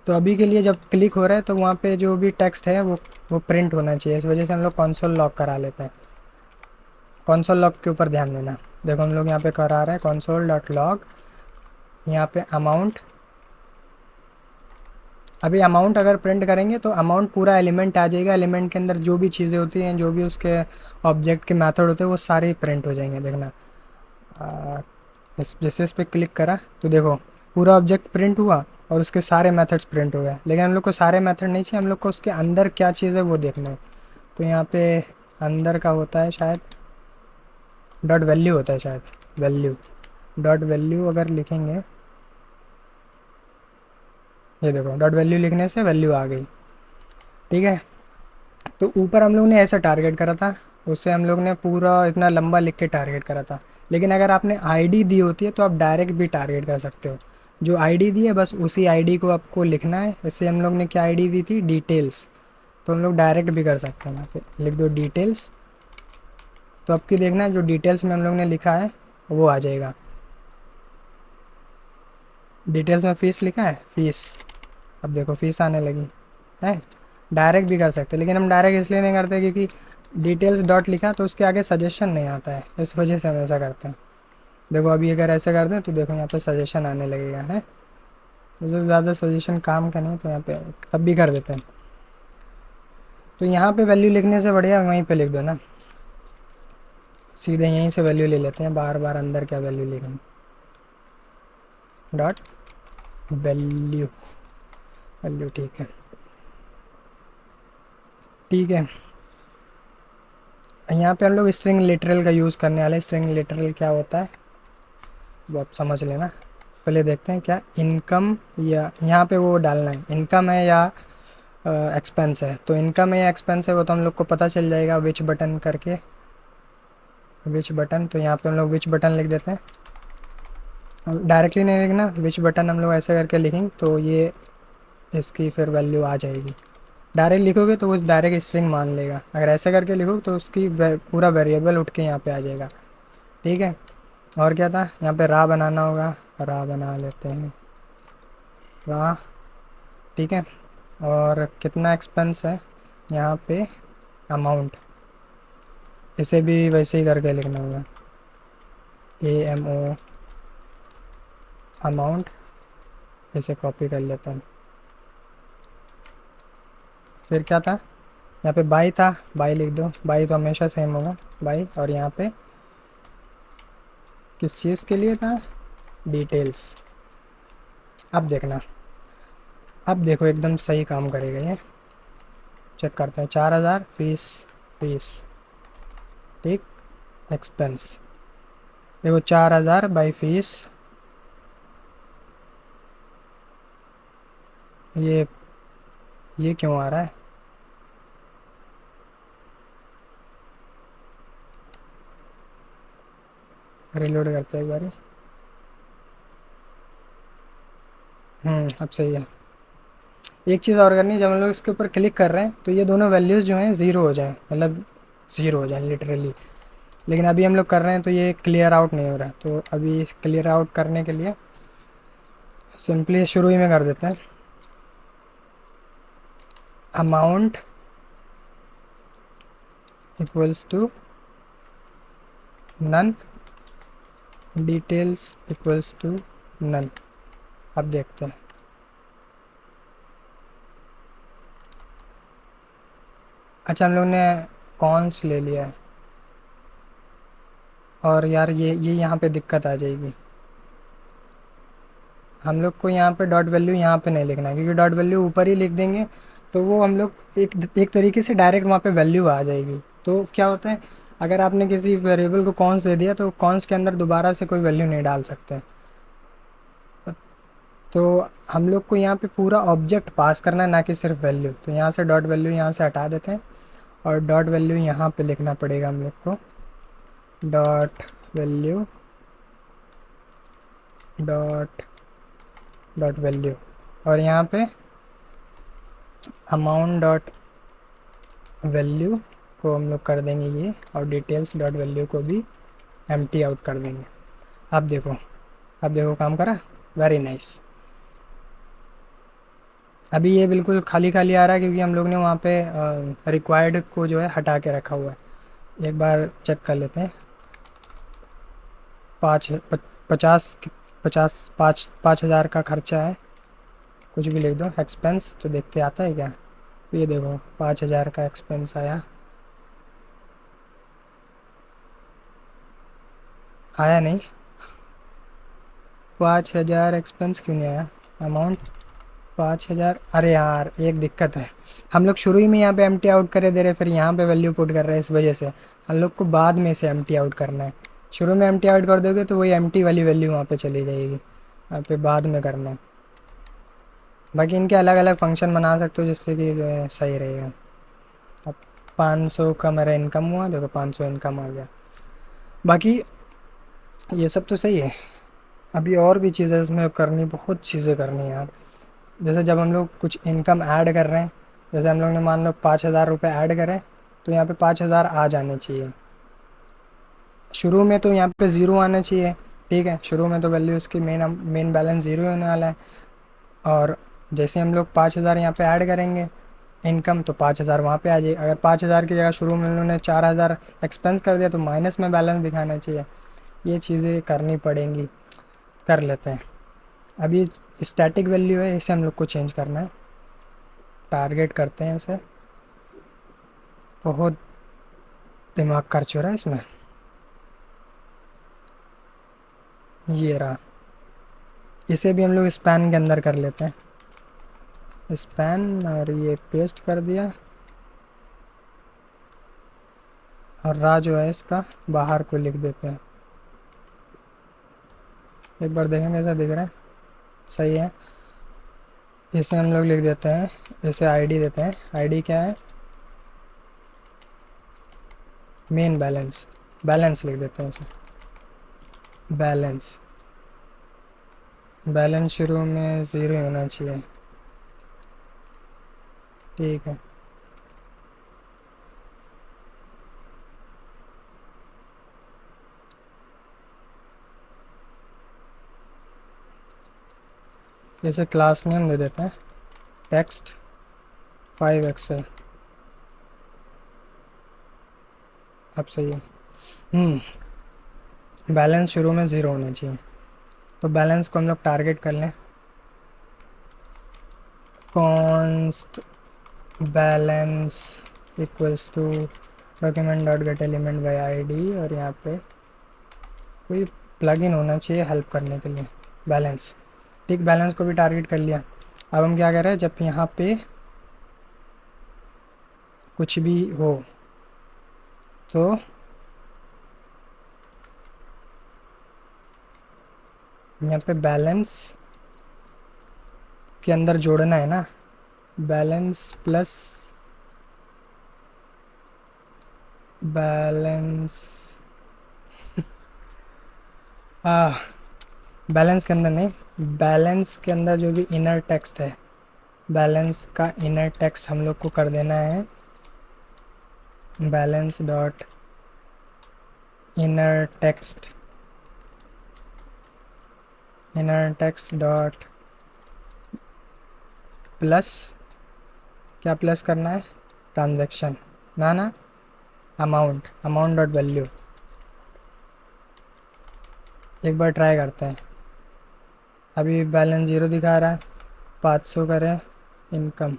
तो अभी के लिए जब क्लिक हो रहा है तो वहाँ पे जो भी टेक्स्ट है वो प्रिंट होना चाहिए। इस वजह से हम लोग कंसोल लॉक करा लेते हैं। कंसोल लॉक के ऊपर ध्यान देना। देखो हम लोग यहाँ पे करा रहे हैं कंसोल डॉट लॉग, यहाँ पे अमाउंट। अभी अमाउंट अगर प्रिंट करेंगे तो अमाउंट पूरा एलिमेंट आ जाएगा। एलिमेंट के अंदर जो भी चीज़ें होती हैं, जो भी उसके ऑब्जेक्ट के मेथड होते हैं, वो सारे प्रिंट हो जाएंगे। देखना, इस जैसे इस पर क्लिक करा तो देखो पूरा ऑब्जेक्ट प्रिंट हुआ और उसके सारे मेथड्स प्रिंट हो गए। लेकिन हम लोग को सारे मेथड नहीं चाहिए, हम लोग को उसके अंदर क्या चीज़ है वो देखना है। तो यहाँ पे अंदर का होता है शायद डॉट वैल्यू होता है, शायद वैल्यू, डॉट वैल्यू अगर लिखेंगे, ये देखो डॉट वैल्यू लिखने से वैल्यू आ गई। ठीक है, तो ऊपर हम लोग ने ऐसा टारगेट करा था, उससे हम लोग ने पूरा इतना लंबा लिख के टारगेट करा था। लेकिन अगर आपने आईडी दी होती है तो आप डायरेक्ट भी टारगेट कर सकते हो। जो आईडी दी है बस उसी आईडी को आपको लिखना है। जैसे हम लोग ने क्या आईडी दी थी, डिटेल्स, तो हम लोग डायरेक्ट भी कर सकते हैं। यहाँ पे लिख दो डिटेल्स, तो आपकी देखना है जो डिटेल्स में हम लोग ने लिखा है वो आ जाएगा। डिटेल्स में फ़ीस लिखा है, फ़ीस, अब देखो फ़ीस आने लगी है। डायरेक्ट भी कर सकते हैं, लेकिन हम डायरेक्ट इसलिए नहीं करते क्योंकि डिटेल्स डॉट लिखा तो उसके आगे सजेशन नहीं आता है, इस वजह से हम ऐसा करते हैं। देखो अभी अगर ऐसे कर दें तो देखो यहाँ पे सजेशन आने लगेगा है। मुझे ज़्यादा सजेशन काम का नहीं, तो यहाँ पे तब भी कर देते हैं। तो यहाँ पे वैल्यू लिखने से बढ़िया वहीं पे लिख दो ना, सीधे यहीं से वैल्यू ले लेते हैं। बार बार अंदर क्या वैल्यू लिखेंगे, डॉट वैल्यू, वैल्यू। ठीक है, ठीक है। यहाँ पे हम लोग स्ट्रिंग लिटरल का यूज़ करने वाले। स्ट्रिंग लिटरल क्या होता है वो आप समझ लेना। पहले देखते हैं क्या इनकम, या यहाँ पे वो डालना है इनकम है या एक्सपेंस है, तो इनकम है या एक्सपेंस है वो तो हम लोग को पता चल जाएगा विच बटन करके। विच बटन, तो यहाँ पे हम लोग विच बटन लिख देते हैं। हम डायरेक्टली नहीं लिखना, विच बटन हम लोग ऐसे करके लिखेंगे तो ये इसकी फिर वैल्यू आ जाएगी। डायरेक्ट लिखोगे तो वो डायरेक्ट स्ट्रिंग मान लेगा, अगर ऐसे करके लिखो तो उसकी पूरा वेरिएबल उठ के यहाँ पे आ जाएगा। ठीक है, और क्या था, यहाँ पे रा बनाना होगा, रा बना लेते हैं, रा। ठीक है, और कितना एक्सपेंस है यहाँ पे, अमाउंट, इसे भी वैसे ही करके लिखना होगा, AMO अमाउंट। इसे कॉपी कर लेते हैं। फिर क्या था, यहाँ पे बाई था, बाई लिख दो, बाई तो हमेशा सेम होगा बाई। और यहाँ पे किस चीज़ के लिए था, डिटेल्स। अब देखना, अब देखो एकदम सही काम करेगा ये। चेक करते हैं, 4000 फीस, फीस। ठीक, एक्सपेंस, देखो 4000 बाई फीस। ये क्यों आ रहा है, रिलोड करते हैं एक बारी। अब सही है। एक चीज़ और करनी है, जब हम लोग इसके ऊपर क्लिक कर रहे हैं तो ये दोनों वैल्यूज़ जो हैं ज़ीरो हो जाएं, मतलब ज़ीरो हो जाए लिटरली। लेकिन अभी हम लोग कर रहे हैं तो ये क्लियर आउट नहीं हो रहा है, तो अभी क्लियर आउट करने के लिए सिंपली शुरू ही में कर देते हैं, amount equals to none, details equals to none. अब देखते हैं, अच्छा हम लोग ने कॉन्स ले लिया है, और यार ये यहाँ पे दिक्कत आ जाएगी। हम लोग को यहाँ पे डॉट वैल्यू यहाँ पे नहीं लिखना है, क्योंकि डॉट वैल्यू ऊपर ही लिख देंगे तो वो हम लोग एक तरीके से डायरेक्ट वहाँ पे वैल्यू आ जाएगी। तो क्या होता है, अगर आपने किसी वेरिएबल को कॉन्स दे दिया तो कॉन्स के अंदर दोबारा से कोई वैल्यू नहीं डाल सकते। तो हम लोग को यहाँ पे पूरा ऑब्जेक्ट पास करना है, ना कि सिर्फ वैल्यू। तो यहाँ से डॉट वैल्यू यहाँ से हटा देते हैं, और डॉट वैल्यू यहाँ पे लिखना पड़ेगा हम लोग को, dot value, dot dot value. और यहाँ पे अमाउंट डॉट वैल्यू को हम लोग कर देंगे ये, और डिटेल्स डॉट वैल्यू को भी एम्प्टी आउट कर देंगे। अब देखो, अब देखो काम करा, वेरी नाइस। अभी ये बिल्कुल खाली खाली आ रहा है, क्योंकि हम लोग ने वहाँ पे रिक्वायर्ड को जो है हटा के रखा हुआ है। एक बार चेक कर लेते हैं, 50 पाँच हज़ार का खर्चा है, कुछ भी लिख दो एक्सपेंस, तो देखते आता है क्या। ये देखो 5000 का एक्सपेंस आया, आया नहीं, 5000 एक्सपेंस क्यों नहीं आया, अमाउंट 5000। अरे यार एक दिक्कत है, हम लोग शुरू ही में यहाँ पे एम्प्टी आउट करे दे रहे, फिर यहाँ पे वैल्यू पुट कर रहे हैं, इस वजह से हम लोग को बाद में इसे एम्प्टी आउट करना है। शुरू में एम्प्टी आउट कर दोगे तो वही एम्प्टी वाली वैल्यू वहाँ पे चली जाएगी, यहाँ पे बाद में करना है। बाकी इनके अलग अलग फंक्शन बना सकते हो जिससे कि जो है सही रहेगा। अब 500 का मेरा इनकम हुआ, देखो 500 इनकम आ गया। बाकी ये सब तो सही है, अभी और भी चीज़ें इसमें करनी, बहुत चीज़ें करनी है यार। जैसे जब हम लोग कुछ इनकम ऐड कर रहे हैं, जैसे हम लोग ने मान लो 5000 रुपये ऐड करें, तो यहाँ पे 5000 आ जाने चाहिए शुरू में, तो यहाँ पे ज़ीरो आना चाहिए। ठीक है, शुरू में तो वैल्यू उसकी मेन बैलेंस ज़ीरो होने वाला है। और जैसे हम लोग 5000 यहाँ पे ऐड करेंगे इनकम, तो 5000 वहाँ पे आ जाए। अगर 5000 की जगह शुरू में उन्होंने 4000 एक्सपेंस कर दिया तो माइनस में बैलेंस दिखाना चाहिए। ये चीज़ें करनी पड़ेंगी, कर लेते हैं। अभी स्टैटिक वैल्यू है, इसे हम लोग को चेंज करना है, टारगेट करते हैं इसे। बहुत दिमाग खर्च हो रहा है इसमें। ये रहा, इसे भी हम लोग स्पैन के अंदर कर लेते हैं, स्पैन, और ये पेस्ट कर दिया। और रा जो है इसका बाहर को लिख देते हैं, एक बार देखेंगे ऐसा दिख रहा है, सही है। इसे हम लोग लिख देते हैं, इसे आईडी देते हैं। आईडी क्या है? Main balance. बैलेंस लिख देते हैं इसे, बैलेंस। बैलेंस शुरू में ज़ीरो ही होना चाहिए। ठीक है। इसे क्लास नेम दे देते हैं, टेक्स्ट 5 एक्सेल। अब सही है। बैलेंस शुरू में ज़ीरो होना चाहिए। तो बैलेंस को हम लोग टारगेट कर लें, const balance equals to document dot get element by ID, और यहाँ पे कोई प्लगइन होना चाहिए हेल्प करने के लिए, बैलेंस। ठीक, बैलेंस को भी टारगेट कर लिया। अब हम क्या कर रहे हैं, जब यहाँ पे कुछ भी हो तो यहाँ पे बैलेंस के अंदर जोड़ना है ना, बैलेंस प्लस बैलेंस। बैलेंस के अंदर नहीं, बैलेंस के अंदर जो भी इनर टेक्स्ट है, बैलेंस का इनर टेक्स्ट हम लोग को कर देना है balance dot inner text, inner text dot plus, क्या प्लस करना है? ट्रांजैक्शन ना अमाउंट, अमाउंट डॉट वैल्यू। एक बार ट्राई करते हैं। अभी बैलेंस ज़ीरो दिखा रहा है, 500 करें इनकम,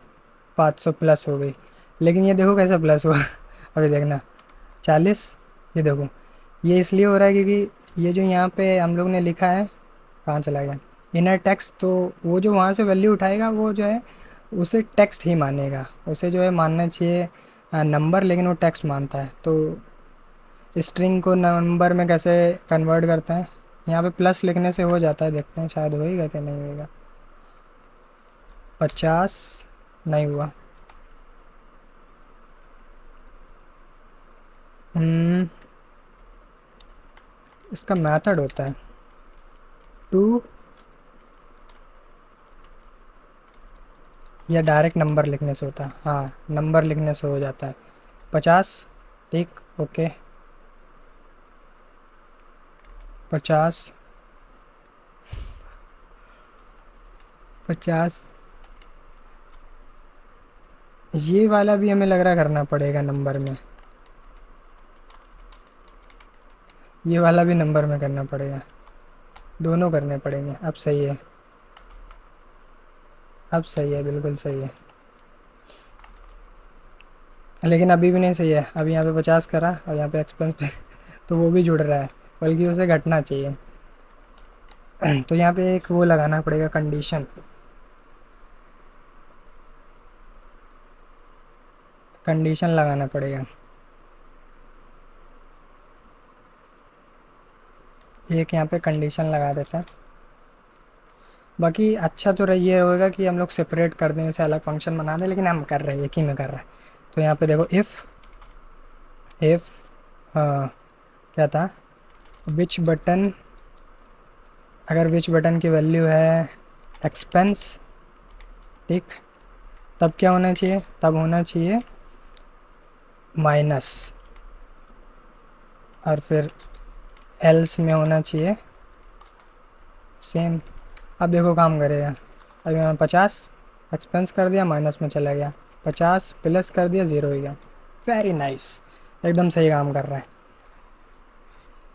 500 प्लस हो गई। लेकिन ये देखो कैसे प्लस हुआ अभी देखना 40। ये देखो, ये इसलिए हो रहा है क्योंकि ये जो यहाँ पे हम लोग ने लिखा है, कहाँ चला गया इनर टेक्स्ट, तो वो जो वहाँ से वैल्यू उठाएगा वो जो है उसे टेक्स्ट ही मानेगा, उसे जो है मानना चाहिए नंबर, लेकिन वो टेक्स्ट मानता है। तो स्ट्रिंग को नंबर में कैसे कन्वर्ट करते हैं, यहाँ पे प्लस लिखने से हो जाता है, देखते हैं शायद होएगा कि नहीं होएगा। 50 नहीं हुआ। इसका मेथड होता है टू, या डायरेक्ट नंबर लिखने से होता है? हाँ, नंबर लिखने से हो जाता है 50। ठीक, ओके 50, 50। ये वाला भी हमें लग रहा करना पड़ेगा नंबर में, ये वाला भी नंबर में करना पड़ेगा, दोनों करने पड़ेंगे। अब सही है, अब सही है, बिल्कुल सही है। लेकिन अभी भी नहीं सही है, अभी यहाँ पे 50 करा और यहाँ पे एक्सपेंस पे तो वो भी जुड़ रहा है, बल्कि उसे घटना चाहिए तो यहाँ पे एक वो लगाना पड़ेगा, कंडीशन, कंडीशन लगाना पड़ेगा। एक यहाँ पे कंडीशन लगा देते हैं। बाकी अच्छा तो ये होगा कि हम लोग सेपरेट कर दें, इसे अलग फंक्शन बना दें, लेकिन हम कर रहे हैं, एक ही में कर रहे हैं। तो यहाँ पे देखो इफ़ क्या था, विच बटन, अगर विच बटन की वैल्यू है एक्सपेंस, ठीक, तब क्या होना चाहिए? तब होना चाहिए माइनस, और फिर एल्स में होना चाहिए सेम। अब देखो काम करेगा। अभी मैंने 50 एक्सपेंस कर दिया, माइनस में चला गया, 50 प्लस कर दिया, ज़ीरो हो गया। वेरी नाइस, एकदम सही काम कर रहा है।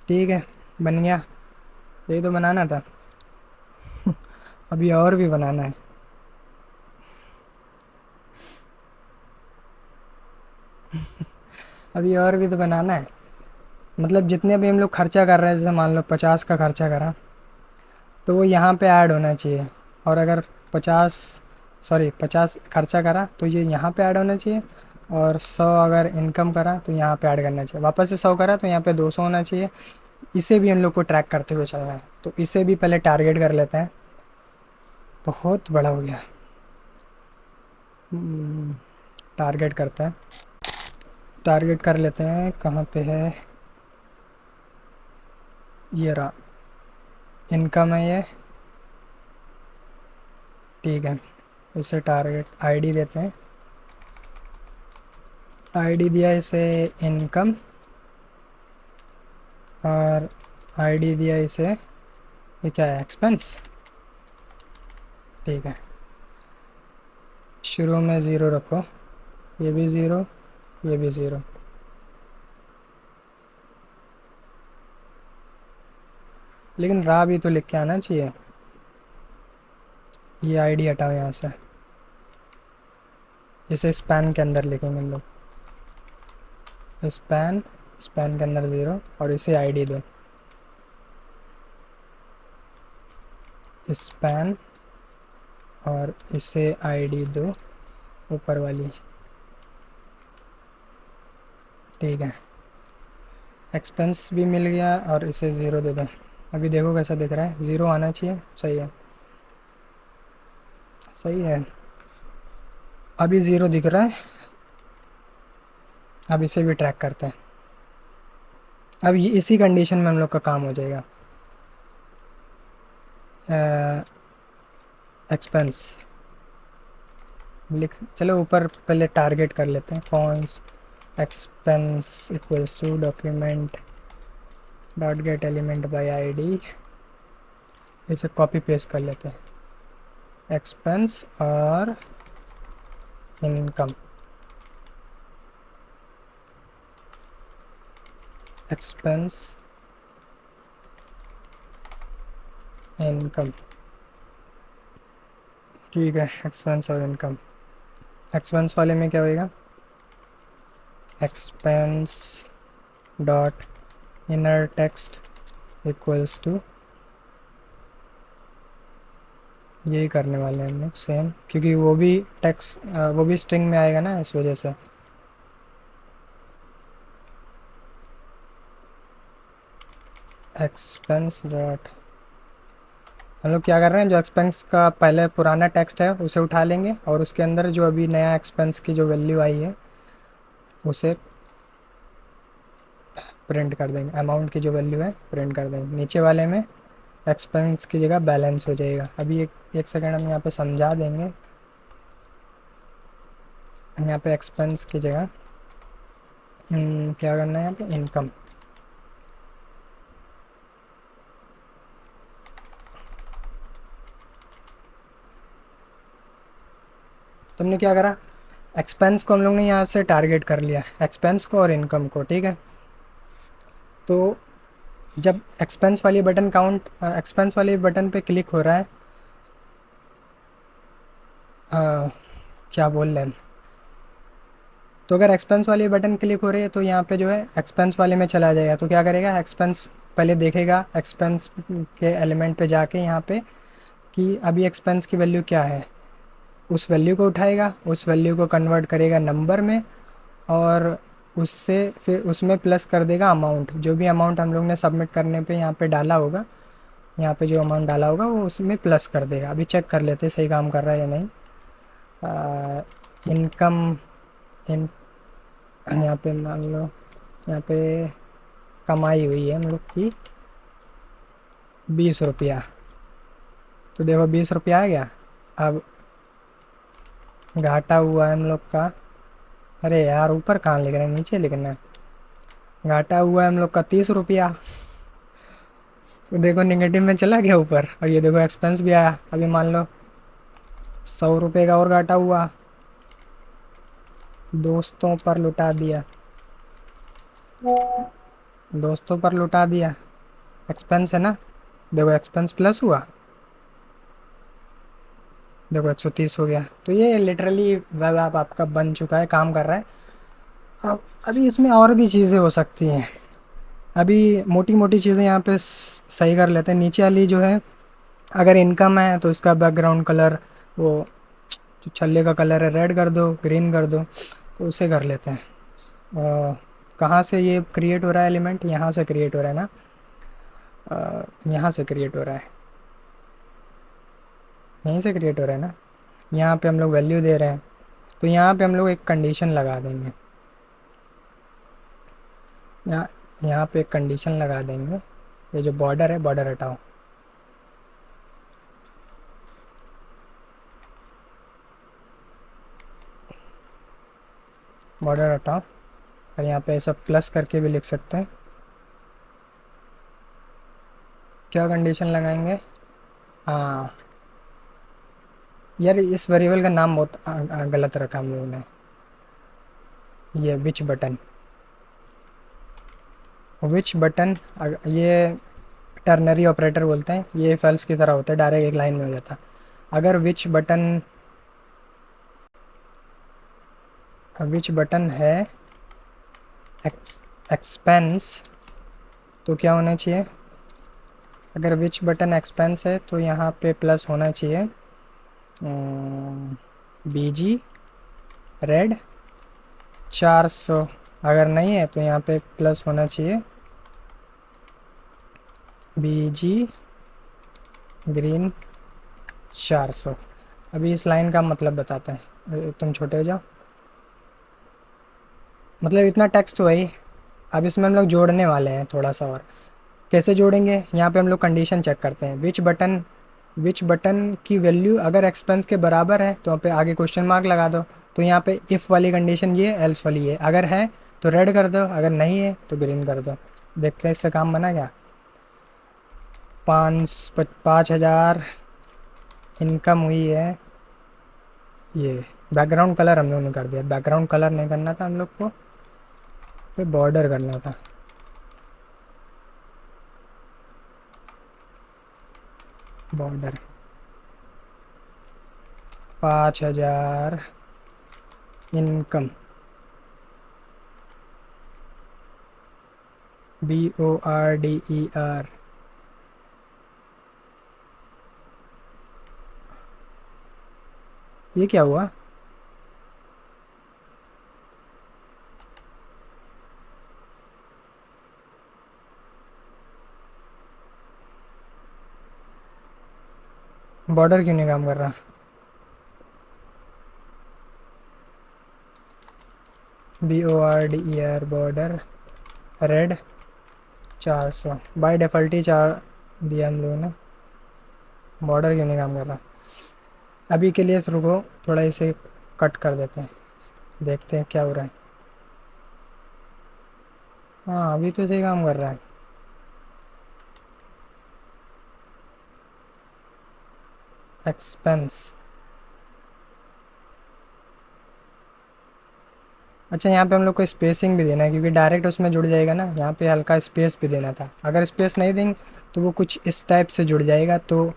ठीक है, बन गया। यही तो बनाना था अभी और भी बनाना है अभी और भी तो बनाना है। मतलब जितने भी हम लोग खर्चा कर रहे हैं, जैसे मान लो 50 का खर्चा करा, तो वो यहाँ पे ऐड होना चाहिए। और अगर 50 खर्चा करा तो ये यहाँ पे ऐड होना चाहिए, और 100 अगर इनकम करा तो यहाँ पे ऐड करना चाहिए। वापस से 100 करा तो यहाँ पे 200 होना चाहिए। इसे भी हम लोग को ट्रैक करते हुए चलना है, तो इसे भी पहले टारगेट कर लेते हैं। बहुत बड़ा हो गया। टारगेट करते हैं, टारगेट कर लेते हैं, कहाँ पे है, ये रहा, इनकम है ये, ठीक है। इसे टारगेट आईडी देते हैं, आईडी दिया इसे इनकम, और आईडी दिया इसे, ये क्या है, एक्सपेंस, ठीक है। शुरू में ज़ीरो रखो, ये भी ज़ीरो, ये भी ज़ीरो, लेकिन रा भी तो लिख के आना चाहिए। ये आईडी हटाओ यहाँ से, इसे स्पैन के अंदर लिखेंगे हम लोग, स्पैन, स्पैन के अंदर ज़ीरो, और इसे आईडी दो, स्पैन, और इसे आईडी दो ऊपर वाली, ठीक है। एक्सपेंस भी मिल गया, और इसे ज़ीरो दे दो। अभी देखो कैसा दिख रहा है, ज़ीरो आना चाहिए, सही है, सही है, अभी ज़ीरो दिख रहा है। अब इसे भी ट्रैक करते हैं, अब ये इसी कंडीशन में हम लोग का काम हो जाएगा। एक्सपेंस लिख, चलो ऊपर पहले टारगेट कर लेते हैं, const expense equals to document dot get element by ID, इसे कॉपी पेस्ट कर लेते हैं, एक्सपेंस और इनकम, एक्सपेंस इनकम, ठीक है। एक्सपेंस और इनकम, एक्सपेंस वाले में क्या होएगा, expense dot inner text equals to, यही करने वाले हैं हम लोग सेम, क्योंकि वो भी टेक्स्ट, वो भी स्ट्रिंग में आएगा ना, इस वजह से। एक्सपेंस डॉट, हम लोग क्या कर रहे हैं, जो एक्सपेंस का पहले पुराना टेक्स्ट है उसे उठा लेंगे, और उसके अंदर जो अभी नया एक्सपेंस की जो वैल्यू आई है उसे प्रिंट कर देंगे, अमाउंट की जो वैल्यू है प्रिंट कर देंगे, नीचे वाले में एक्सपेंस की जगह बैलेंस हो जाएगा। अभी एक सेकेंड हम यहाँ पे समझा देंगे, यहाँ पे एक्सपेंस की जगह क्या करना है, यहाँ पे इनकम, तुमने क्या करा, एक्सपेंस को हम लोग ने यहाँ से टारगेट कर लिया, एक्सपेंस को और इनकम को, ठीक है। तो जब एक्सपेंस वाली बटन काउंट, एक्सपेंस वाले बटन पे क्लिक हो रहा है, क्या बोल रहे हैं, तो अगर एक्सपेंस वाली बटन क्लिक हो रही है तो यहाँ पे जो है एक्सपेंस वाले में चला जाएगा, तो क्या करेगा, एक्सपेंस पहले देखेगा, एक्सपेंस के एलिमेंट पे जाके यहाँ पे कि अभी एक्सपेंस की वैल्यू क्या है, उस वैल्यू को उठाएगा, उस वैल्यू को कन्वर्ट करेगा नंबर में, और उससे फिर उसमें प्लस कर देगा अमाउंट, जो भी अमाउंट हम लोग ने सबमिट करने पे यहाँ पे डाला होगा, यहाँ पे जो अमाउंट डाला होगा वो उसमें प्लस कर देगा। अभी चेक कर लेते सही काम कर रहा है या नहीं। इनकम, इन यहाँ पे मान लो, यहाँ पे कमाई हुई है हम लोग की 20 रुपया, तो देखो 20 रुपया आ गया। अब घाटा हुआ है हम लोग का, अरे यार ऊपर कहाँ लिख रहे हैं, नीचे लिखना है, घाटा हुआ है हम लोग का 30 रुपया, तो देखो निगेटिव में चला गया ऊपर, और ये देखो एक्सपेंस भी आया। अभी मान लो 100 रुपये का और घाटा हुआ, दोस्तों पर लुटा दिया, दोस्तों पर लुटा दिया, एक्सपेंस है ना, देखो एक्सपेंस प्लस हुआ, देखो 130 हो गया। तो ये लिटरली वेब ऐप आपका बन चुका है, काम कर रहा है। अब अभी इसमें और भी चीज़ें हो सकती हैं, अभी मोटी मोटी चीज़ें यहाँ पे सही कर लेते हैं। नीचे वाली जो है, अगर इनकम है तो इसका बैकग्राउंड कलर, वो जो छल्ले का कलर है, रेड कर दो, ग्रीन कर दो, तो उसे कर लेते हैं। कहाँ से ये क्रिएट हो रहा है एलिमेंट, यहाँ से क्रिएट हो रहा है ना, यहाँ से क्रिएट हो रहा है, यहीं से क्रिएट हो रहा है ना, यहाँ पे हम लोग वैल्यू दे रहे हैं, तो यहाँ पे हम लोग एक कंडीशन लगा देंगे। यहाँ यहाँ पे एक कंडीशन लगा देंगे। ये जो बॉर्डर है, बॉर्डर हटाओ। बॉर्डर हटाओ। और यहाँ पे ऐसा प्लस करके भी लिख सकते हैं। क्या कंडीशन लगाएंगे? हाँ यार, इस वेरिएबल का नाम बहुत गलत रखा हम लोगों ने। ये विच बटन, विच बटन, ये टर्नरी ऑपरेटर बोलते हैं। ये फल्स की तरह होता है, डायरेक्ट एक लाइन में हो जाता है। अगर विच बटन है एक्सपेंस, तो क्या होना चाहिए? अगर विच बटन एक्सपेंस है तो यहाँ पे प्लस होना चाहिए BG रेड 400। अगर नहीं है तो यहाँ पे प्लस होना चाहिए BG ग्रीन 400। अभी इस लाइन का मतलब बताते हैं, तुम छोटे हो जाओ। मतलब इतना टेक्स्ट तो है ही। अब इसमें हम लोग जोड़ने वाले हैं थोड़ा सा और। कैसे जोड़ेंगे? यहाँ पे हम लोग कंडीशन चेक करते हैं। विच बटन की वैल्यू अगर एक्सपेंस के बराबर है तो वहाँ पे आगे क्वेश्चन मार्क लगा दो। तो यहाँ पे इफ़ वाली कंडीशन ये, एल्स वाली ये। अगर है तो रेड कर दो, अगर नहीं है तो ग्रीन कर दो। देखते हैं इससे काम बना क्या। 5,000 इनकम हुई है। ये बैकग्राउंड कलर हम लोग ने कर दिया। बैकग्राउंड कलर नहीं करना था हम लोग को, पे बॉर्डर करना था। Border 5,000 income, BORDER। ये क्या हुआ? बॉर्डर क्यों नहीं काम कर रहा? BORDER border red 400 by default ही 4 दिया हम लोगों ने। बॉर्डर क्यों नहीं काम कर रहा? अभी के लिए रुको, थोड़ा इसे कट कर देते हैं, देखते हैं क्या हो रहा है। हाँ अभी तो सही काम कर रहा है। एक्सपेंस, अच्छा यहाँ पे हम लोग को स्पेसिंग भी देना है क्योंकि डायरेक्ट उसमें जुड़ जाएगा ना। यहाँ पे हल्का स्पेस भी देना था। अगर स्पेस नहीं देंगे तो वो कुछ इस टाइप से जुड़ जाएगा। तो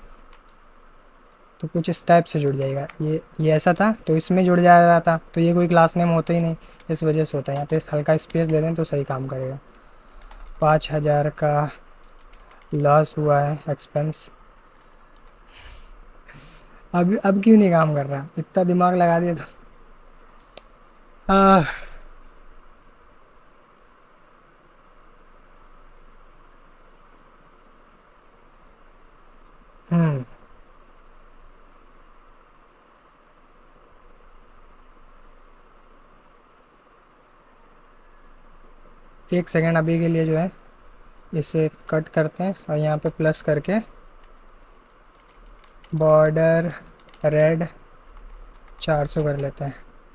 कुछ इस टाइप से जुड़ जाएगा। ये ऐसा था तो इसमें जुड़ जा रहा था, तो ये कोई क्लास नेम होता ही नहीं, इस वजह से होता है। यहाँ पे हल्का स्पेस दे दें तो सही काम करेगा। 5,000 का लॉस हुआ है एक्सपेंस। अब क्यों नहीं काम कर रहा? इतना दिमाग लगा दिया तो। आह, हम्म। एक सेकेंड अभी के लिए जो है इसे कट करते हैं और यहाँ पे प्लस करके बॉर्डर रेड 400 कर लेते हैं।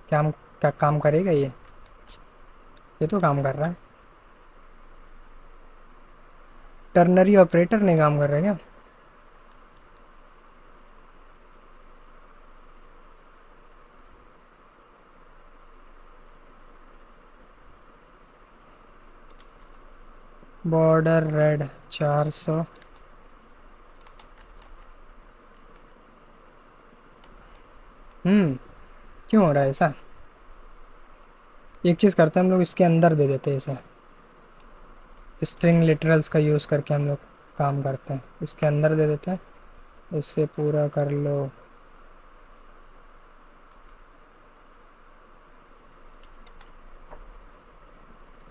क्या काम करेगा ये? ये तो काम कर रहा है। टर्नरी ऑपरेटर नहीं काम कर रहा है क्या? Border red 400। क्यों हो रहा है ऐसा? एक चीज़ करते हैं हम लोग, इसके अंदर दे देते हैं इसे। स्ट्रिंग लिटरल्स का यूज़ करके हम लोग काम करते हैं। इसके अंदर दे देते हैं। इससे पूरा कर लो।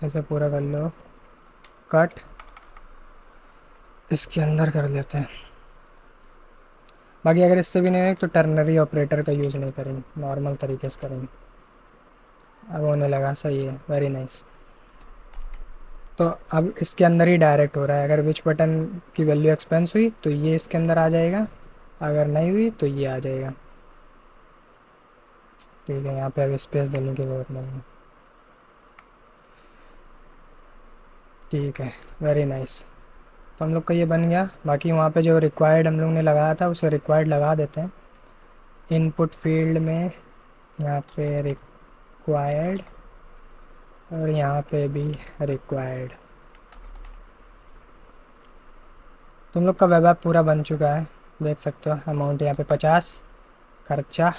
ऐसे पूरा कर लो, कट। इसके अंदर कर देते हैं। बाकी अगर इससे भी नहीं है तो टर्नरी ऑपरेटर का यूज़ नहीं करेंगे, नॉर्मल तरीके से करेंगे। अब होने लगा, सही है, वेरी नाइस। तो अब इसके अंदर ही डायरेक्ट हो रहा है, अगर विच बटन की वैल्यू एक्सपेंस हुई तो ये इसके अंदर आ जाएगा, अगर नहीं हुई तो ये आ जाएगा। ठीक है, यहाँ पे अब स्पेस देने की ज़रूरत नहीं है। ठीक है, वेरी नाइस। तो हम लोग का ये बन गया। बाकी वहाँ पे जो रिक्वायर्ड हम लोग ने लगाया था उसे रिक्वायर्ड लगा देते हैं इनपुट फील्ड में, यहाँ पे रिक्वायर्ड, और यहाँ पे भी रिक्वायर्ड। तुम लोग का वेब ऐप पूरा बन चुका है, देख सकते हो। अमाउंट यहाँ पे 50, खर्चा,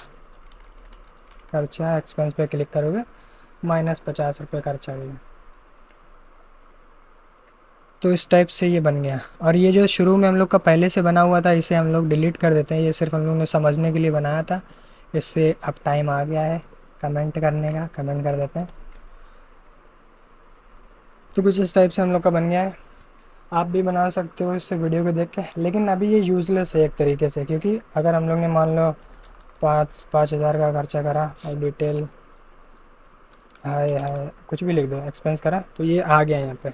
खर्चा एक्सपेंस पे क्लिक करोगे -50 रुपये खर्चा हुआ। तो इस टाइप से ये बन गया। और ये जो शुरू में हम लोग का पहले से बना हुआ था इसे हम लोग डिलीट कर देते हैं, ये सिर्फ हम लोग ने समझने के लिए बनाया था। इससे अब टाइम आ गया है कमेंट करने का, कमेंट कर देते हैं। तो कुछ इस टाइप से हम लोग का बन गया है। आप भी बना सकते हो इससे वीडियो को देख के, लेकिन अभी ये यूज़लेस है एक तरीके से, क्योंकि अगर हम लोग ने मान लो 5,000 का खर्चा करा और डिटेल हाय हाय कुछ भी लिख दो एक्सपेंस करा तो ये आ गया यहाँ पे,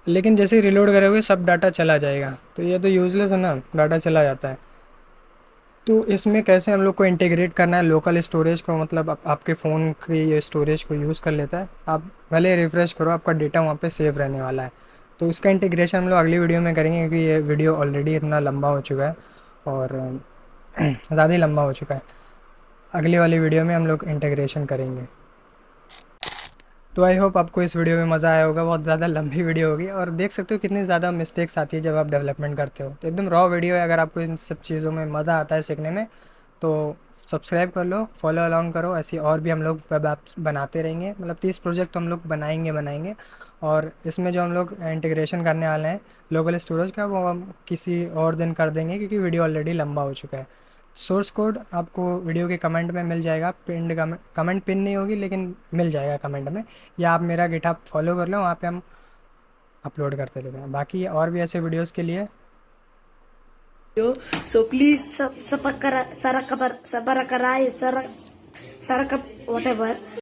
लेकिन जैसे ही रिलोड करोगे सब डाटा चला जाएगा, तो ये तो यूज़लेस है ना, डाटा चला जाता है। तो इसमें कैसे हम लोग को इंटीग्रेट करना है लोकल स्टोरेज को, मतलब आपके फ़ोन की ये स्टोरेज को यूज़ कर लेता है। आप भले रिफ़्रेश करो, आपका डेटा वहाँ पे सेव रहने वाला है। तो इसका इंटीग्रेशन हम लोग अगली वीडियो में करेंगे, क्योंकि ये वीडियो ऑलरेडी इतना लंबा हो चुका है और ज़्यादा ही लंबा हो चुका है। अगली वाली वीडियो में हम लोग इंटीग्रेशन करेंगे। तो आई होप आपको इस वीडियो में मज़ा आया होगा। बहुत ज़्यादा लंबी वीडियो होगी और देख सकते हो कितनी ज़्यादा मिस्टेक्स आती है जब आप डेवलपमेंट करते हो। तो एकदम रॉ वीडियो है। अगर आपको इन सब चीज़ों में मज़ा आता है सीखने में तो सब्सक्राइब कर लो, फॉलो अलॉन्ग करो। ऐसी और भी हम लोग वेब ऐप्स बनाते रहेंगे, मतलब 30 प्रोजेक्ट तो हम लोग बनाएंगे। और इसमें जो हम लोग इंटीग्रेशन करने वाले हैं लोकल स्टोरेज का वो हम किसी और दिन कर देंगे, क्योंकि वीडियो ऑलरेडी लंबा हो चुका है। सोर्स कोड आपको वीडियो के कमेंट में मिल जाएगा, पिंड कमेंट पिन नहीं होगी लेकिन मिल जाएगा कमेंट में, या आप मेरा गिटहब फॉलो कर लो, वहाँ पे हम अपलोड करते रहते हैं। बाकी और भी ऐसे वीडियोस के लिए So please subscribe, whatever.